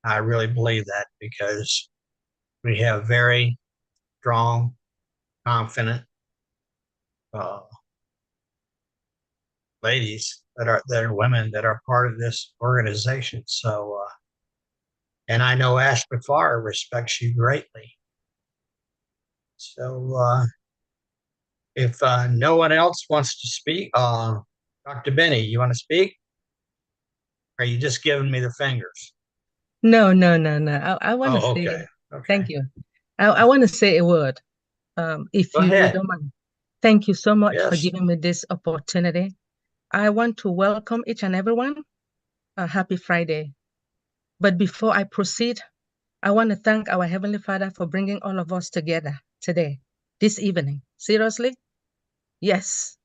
I really believe that because we have very strong, confident ladies that are women that are part of this organization. So, and I know Ash Bafar respects you greatly. So, if no one else wants to speak, Dr. Benny, you want to speak? Or are you just giving me the fingers? No, no, no, no. I want to Oh, say okay. thank you. I want to say a word, if Go you ahead. don't mind. Thank you so much for Yes. giving me this opportunity. I want to welcome each and everyone. Happy Friday. But before I proceed, I want to thank our Heavenly Father for bringing all of us together today, this evening. Seriously? Yes.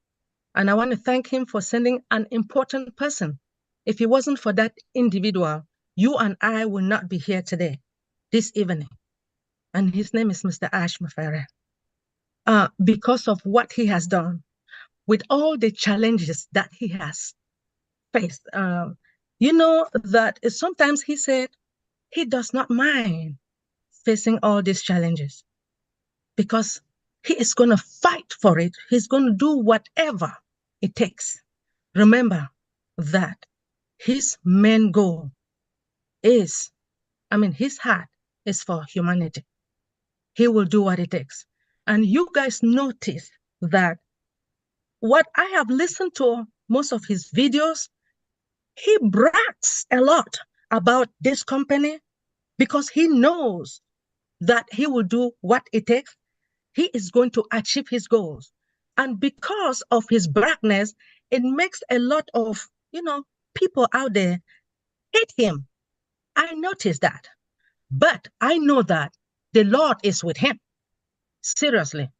And I want to thank him for sending an important person. If it wasn't for that individual, you and I will not be here today, this evening. And his name is Mr. Ash Mafere. Because of what he has done, with all the challenges that he has faced, you know that sometimes he said he does not mind facing all these challenges because he is going to fight for it. He's going to do whatever it takes. Remember that his main goal is, his heart is for humanity. He will do what it takes. And you guys notice that what I have listened to most of his videos, he brags a lot about this company because he knows that he will do what it takes. He is going to achieve his goals. And because of his braggness, it makes a lot of, people out there hate him. I noticed that. But I know that the Lord is with him. Seriously.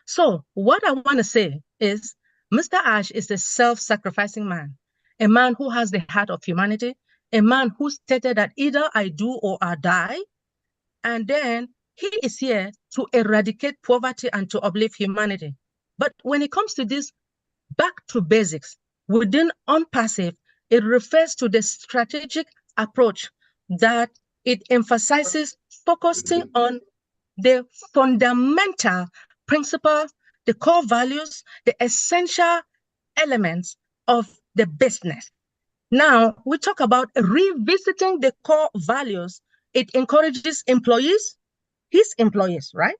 So what I want to say is Mr. Ash is a self-sacrificing man, a man who has the heart of humanity, a man who stated that either I do or I die. And then he is here to eradicate poverty and to uplift humanity. But when it comes to this, back to basics, within OnPassive, it refers to the strategic approach that it emphasizes focusing on the fundamental principles, the core values, the essential elements of the business. Now, we talk about revisiting the core values. It encourages employees, his employees, right?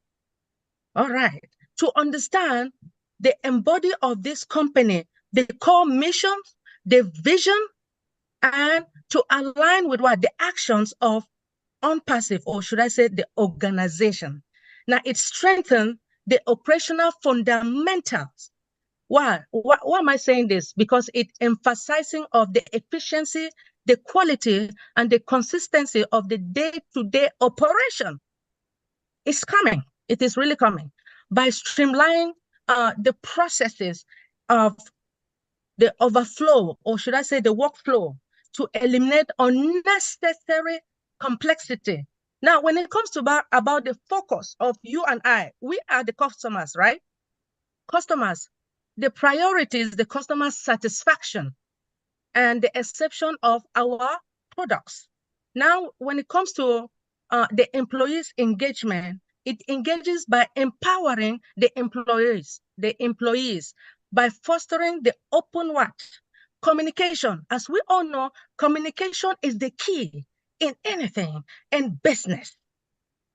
All right. To understand the embody of this company, the core mission, the vision, and to align with what the actions of OnPassive, or should I say the organization. Now it strengthens the operational fundamentals. Why am I saying this? Because it emphasizing of the efficiency, the quality, and the consistency of the day-to-day operation. It's coming. It is really coming. By streamlining the processes of the overflow, or should I say the workflow, to eliminate unnecessary complexity. Now, when it comes to about the focus of you and I, we are the customers, right? Customers, the priority is the customer satisfaction and the exception of our products. Now, when it comes to the employees' engagement, it engages by empowering the employees by fostering the open what? communication. As we all know, communication is the key in anything, in business,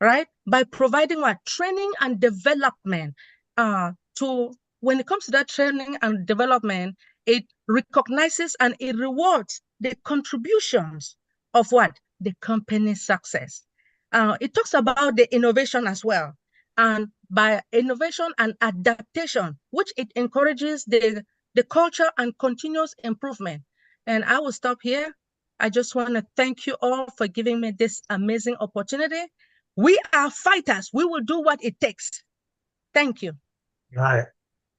right? By providing what training and development to when it comes to that training and development, it recognizes and it rewards the contributions of what the company's success. It talks about the innovation as well, and by innovation and adaptation, which it encourages the culture and continuous improvement. And I will stop here. I just want to thank you all for giving me this amazing opportunity. We are fighters. We will do what it takes. Thank you. Got it.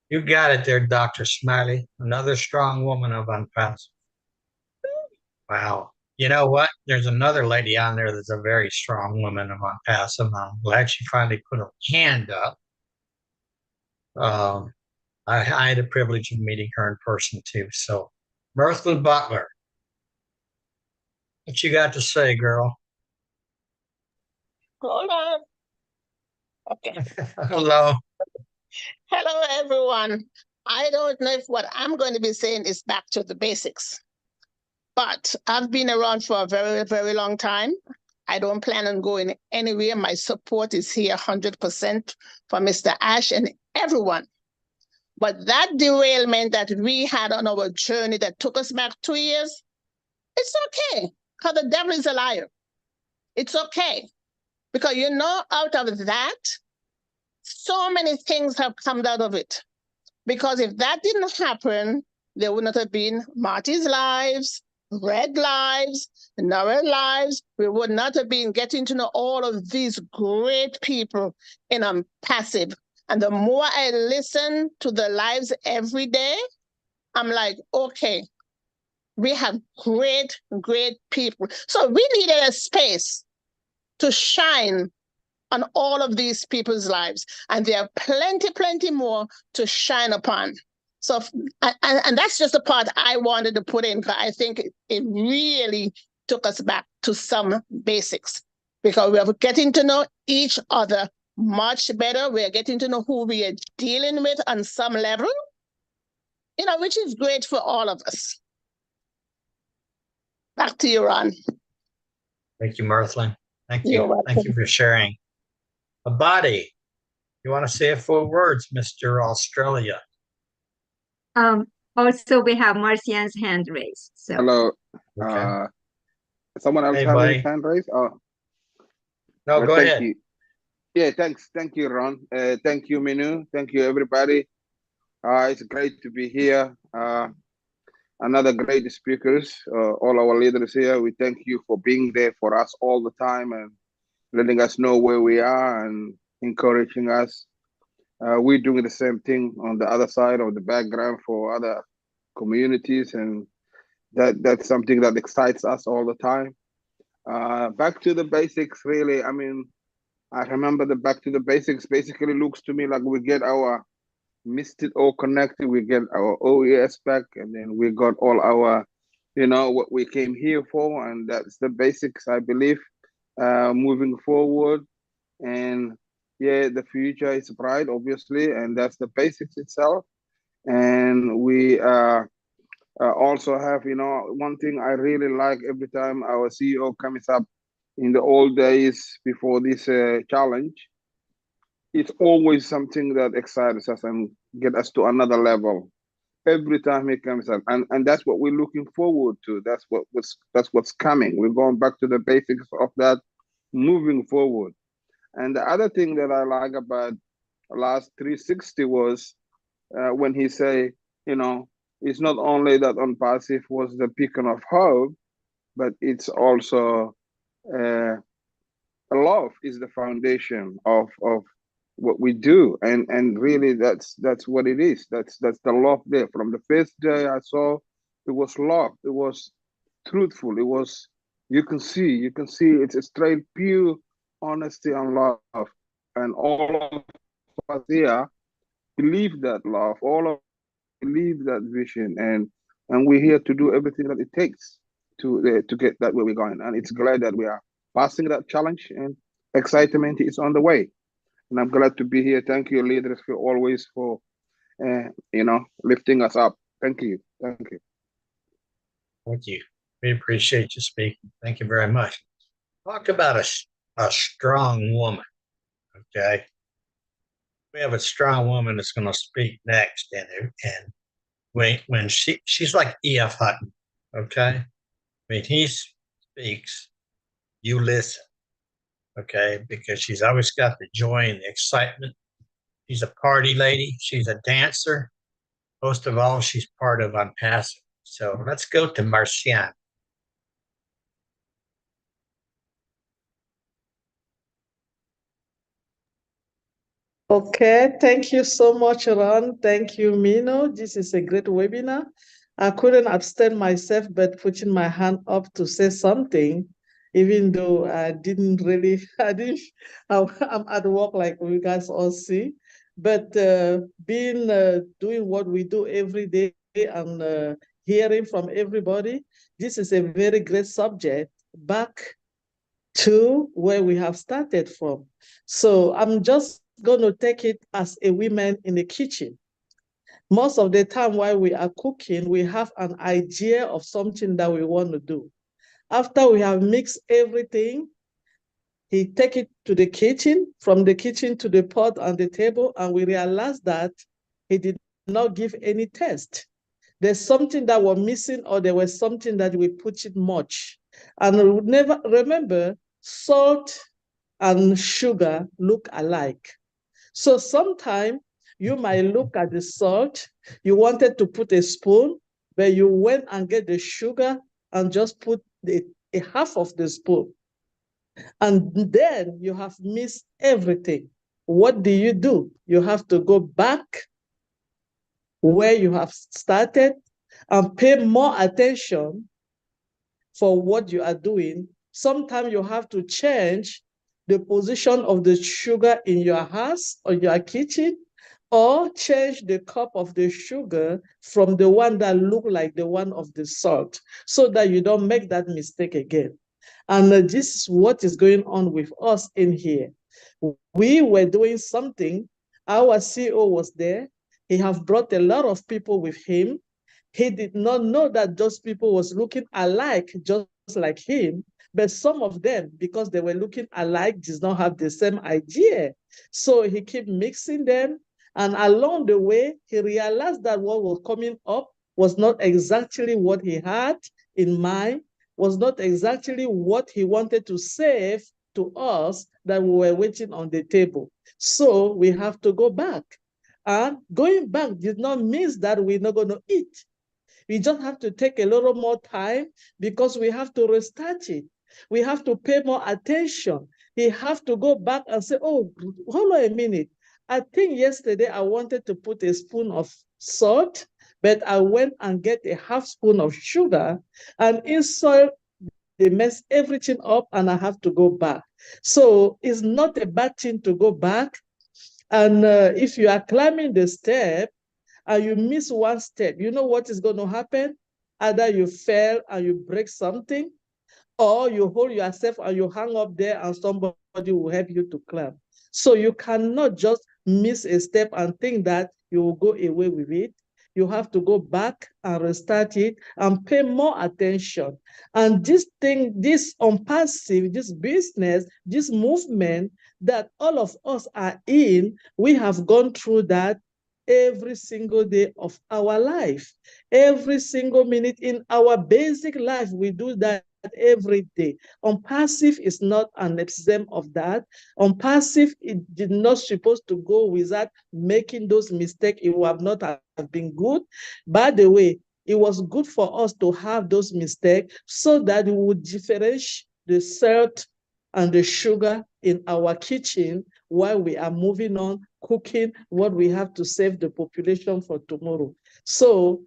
You got it there, Dr. Smiley. Another strong woman of Unpassive. Wow. You know what? There's another lady on there that's a very strong woman of Unpassive. I'm glad she finally put her hand up. I had the privilege of meeting her in person too. So, Mirtha Butler, what you got to say, girl? Hold on. Okay. Hello. Hello, everyone. I don't know if what I'm going to be saying is back to the basics, but I've been around for a very, very long time. I don't plan on going anywhere. My support is here 100% for Mr. Ash and everyone. But that derailment that we had on our journey that took us back 2 years, it's okay, because the devil is a liar. It's okay, because out of that, so many things have come out of it. Because if that didn't happen, there would not have been Marty's lives, Red lives, Nora lives. We would not have been getting to know all of these great people in passive. And the more I listen to the lives every day, I'm like, okay, we have great, great people. So we needed a space to shine on all of these people's lives. And there are plenty, plenty more to shine upon. So, and that's just the part I wanted to put in, because I think it really took us back to some basics, because we're getting to know each other much better. We're getting to know who we are dealing with on some level, which is great for all of us. Back to you, Ron. Thank you, Mirtha. Thank You're you. welcome. Thank you for sharing. Abadi, you want to say a few words, Mr. Australia? Also, we have Marcian's hand raised. So. Hello. Okay. Someone else Hey, have buddy. his hand raised? Oh, No, go thank ahead. you. Yeah, thanks. Thank you, Ron. Thank you, Minu. Thank you, everybody. It's great to be here. Another great speakers, all our leaders here. We thank you for being there for us all the time and letting us know where we are and encouraging us. We're doing the same thing on the other side of the background for other communities, and that's something that excites us all the time. Back to the basics, really. I mean, I remember the back to the basics basically looks to me like we get our missed it all connected, we get our OES back, and then we got all our, what we came here for, and that's the basics, I believe, moving forward. And yeah, the future is bright, obviously, and that's the basics itself. And we also have, one thing I really like every time our CEO comes up in the old days before this challenge, it's always something that excites us and get us to another level. Every time he comes up, and that's what we're looking forward to. That's what's coming. We're going back to the basics of that, moving forward. And the other thing that I like about last 360 was when he say, it's not only that Unpassive was the beacon of hope, but it's also love is the foundation of what we do, and really that's what it is. That's the love there. From the first day I saw, it was love. It was truthful. It was, you can see it's a straight, pure honesty and love. And all of us here believe that love. All of us believe that vision, and we're here to do everything that it takes to get that where we're going. And it's glad that we are passing that challenge, and excitement is on the way. And I'm glad to be here. Thank you, leaders, for lifting us up. Thank you. Thank you. Thank you. We appreciate you speaking. Thank you very much. Talk about a strong woman. Okay. We have a strong woman that's going to speak next. And when she's like E.F. Hutton. Okay. When he speaks, you listen. Okay. Because she's always got the joy and the excitement. She's a party lady. She's a dancer. Most of all, she's part of Unpassive. So let's go to Marcian. Okay, thank you so much, Ron. Thank you, Mino. This is a great webinar. I couldn't abstain myself but putting my hand up to say something, even though I didn't really, I'm at work like you guys all see. But doing what we do every day and hearing from everybody, this is a very great subject. Back to where we have started from. So I'm just going to take it as a woman in the kitchen. Most of the time while we are cooking, we have an idea of something that we want to do. After we have mixed everything, he take it to the kitchen, from the kitchen to the pot on the table, and we realize that he did not give any taste. There's something that was missing, or there was something that we put in much. And we would never remember, salt and sugar look alike. So sometimes you might look at the salt, you wanted to put a spoon, but you went and get the sugar and just put a half of the spoon. And then you have missed everything. What do? You have to go back where you have started and pay more attention for what you are doing. Sometimes you have to change the position of the sugar in your house or your kitchen, or change the cup of the sugar from the one that look like the one of the salt, so that you don't make that mistake again. And this is what is going on with us in here. We were doing something. Our CEO was there. He have brought a lot of people with him. He did not know that those people was looking alike, just like him. But some of them, because they were looking alike, did not have the same idea. So he kept mixing them. And along the way, he realized that what was coming up was not exactly what he had in mind, was not exactly what he wanted to save to us that we were waiting on the table. So we have to go back. And going back did not mean that we're not going to eat. We just have to take a little more time because we have to restart it. We have to pay more attention. We have to go back and say, oh, hold on a minute. I think yesterday I wanted to put a spoon of salt, but I went and get a half spoon of sugar, and inside they mess everything up and I have to go back. So it's not a bad thing to go back. And if you are climbing the step and you miss one step, you know what is going to happen? Either you fail and you break something, or you hold yourself and you hang up there and somebody will help you to climb. So you cannot just miss a step and think that you will go away with it. You have to go back and restart it and pay more attention. And this thing, this Unpassive, this business, this movement that all of us are in, we have gone through that every single day of our life. Every single minute in our basic life, we do that every day. Unpassive is not an example of that. Unpassive, it did not supposed to go without making those mistakes. It would have not have been good. By the way, it was good for us to have those mistakes so that we would differentiate the salt and the sugar in our kitchen while we are moving on, cooking what we have to save the population for tomorrow. So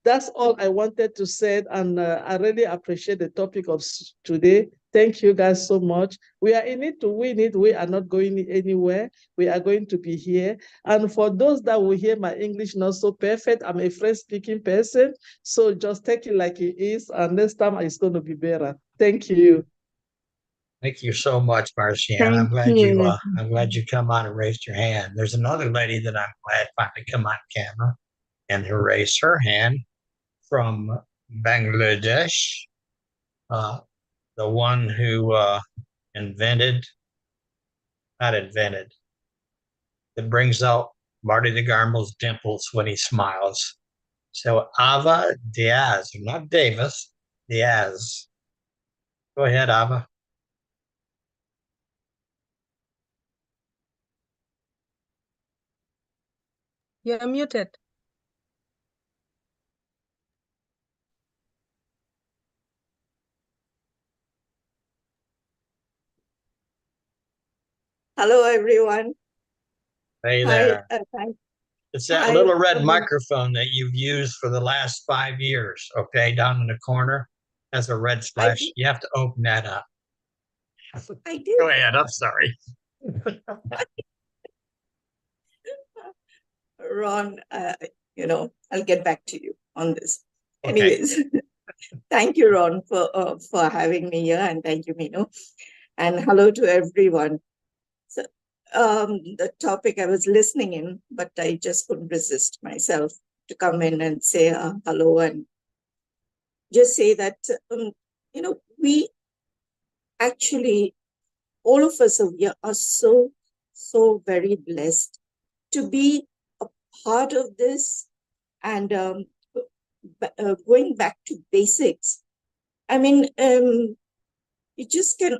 that's all I wanted to say, and I really appreciate the topic of today. Thank you guys so much. We are in it to win it. We are not going anywhere. We are going to be here. And for those that will hear my English not so perfect, I'm a French-speaking person, so just take it like it is, and next time it's going to be better. Thank you. Thank you so much, Marcian. Thank you. I'm glad you come on and raised your hand. There's another lady that I'm glad finally come on camera and who raised her hand from Bangladesh, the one who that brings out Marty the Garmel's dimples when he smiles. So Ava Diaz, not Davis, Diaz. Go ahead, Ava. You're muted. Hello, everyone. Hey Hi, there. thank, It's that hi. little red microphone that you've used for the last 5 years, okay, down in the corner. Has a red flash. did. You have to open that up. I did. Go ahead. I'm sorry. Ron, I'll get back to you on this. Okay. Anyways, thank you, Ron, for having me here, and thank you, Minu, and hello to everyone. So, the topic I was listening in, but I just couldn't resist myself to come in and say hello and just say that we actually, all of us are so very blessed to be a part of this. And going back to basics, I mean, you just can,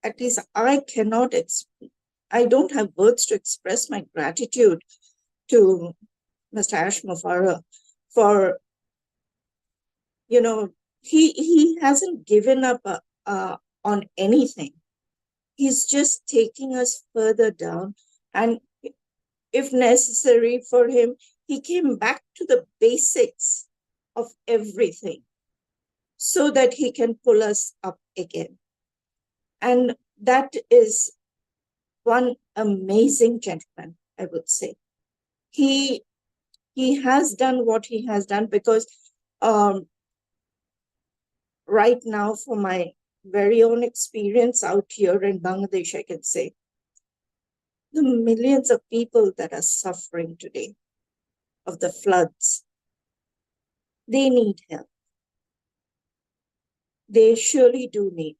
at least I cannot, I don't have words to express my gratitude to Mr. Ash Mufarah for, he hasn't given up on anything. He's just taking us further down. And if necessary for him, he came back to the basics of everything so that he can pull us up again. And that is one amazing gentleman, I would say. He has done what he has done because right now, for my very own experience out here in Bangladesh, I can say, the millions of people that are suffering today of the floods, they need help. They surely do need.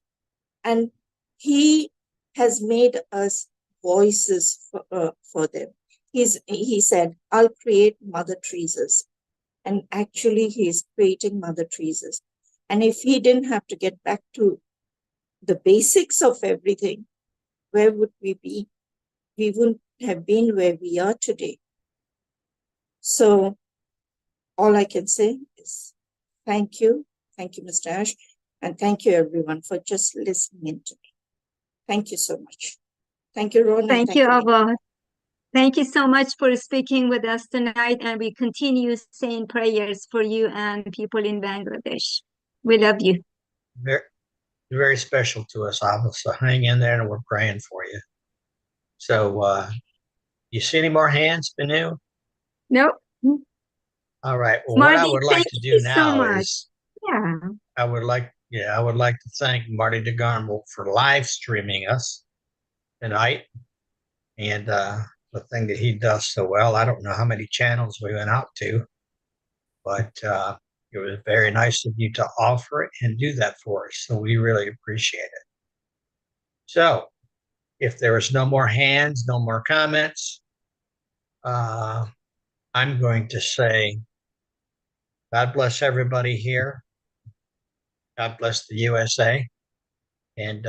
And he has made us voices for them. He said, I'll create Mother Teresa's. And actually, he's creating Mother Teresa's. And if he didn't have to get back to the basics of everything, where would we be? We wouldn't have been where we are today. So all I can say is thank you, Mr. Ash, and thank you everyone for just listening in to me. Thank you so much. Thank you, Ron. Thank you, Ava. Thank you so much for speaking with us tonight, and we continue saying prayers for you and people in Bangladesh. We love you. Very, very special to us, Ava. So hang in there, and we're praying for you. So, you see any more hands, Benu? Nope. All right. Well, Marty, what I would like to do now is, I would like to thank Marty DeGarmo for live streaming us tonight, and the thing that he does so well. I don't know how many channels we went out to, but it was very nice of you to offer it and do that for us. So we really appreciate it. So if there is no more hands, no more comments, I'm going to say, God bless everybody here. God bless the USA and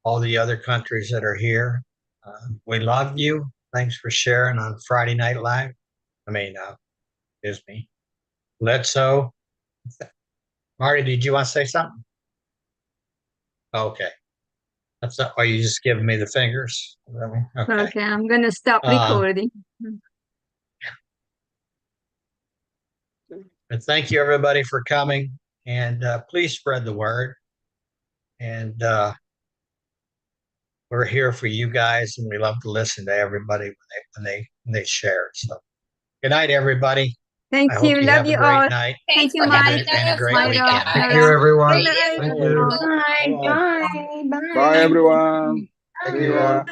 all the other countries that are here. We love you. Thanks for sharing on Friday Night Live. Excuse me. Letso. Marty, did you want to say something? Okay. Are you just giving me the fingers? Okay, I'm going to stop recording. And thank you everybody for coming, and please spread the word. And we're here for you guys, and we love to listen to everybody when they share. So good night, everybody. Thank I you. hope you Love have you a great all. night. Thank you, Mike. And a great Myra, weekend. Nora. Thank you, everyone. Good night. Thank you. Bye. Bye. Bye, everyone. Bye. See ya.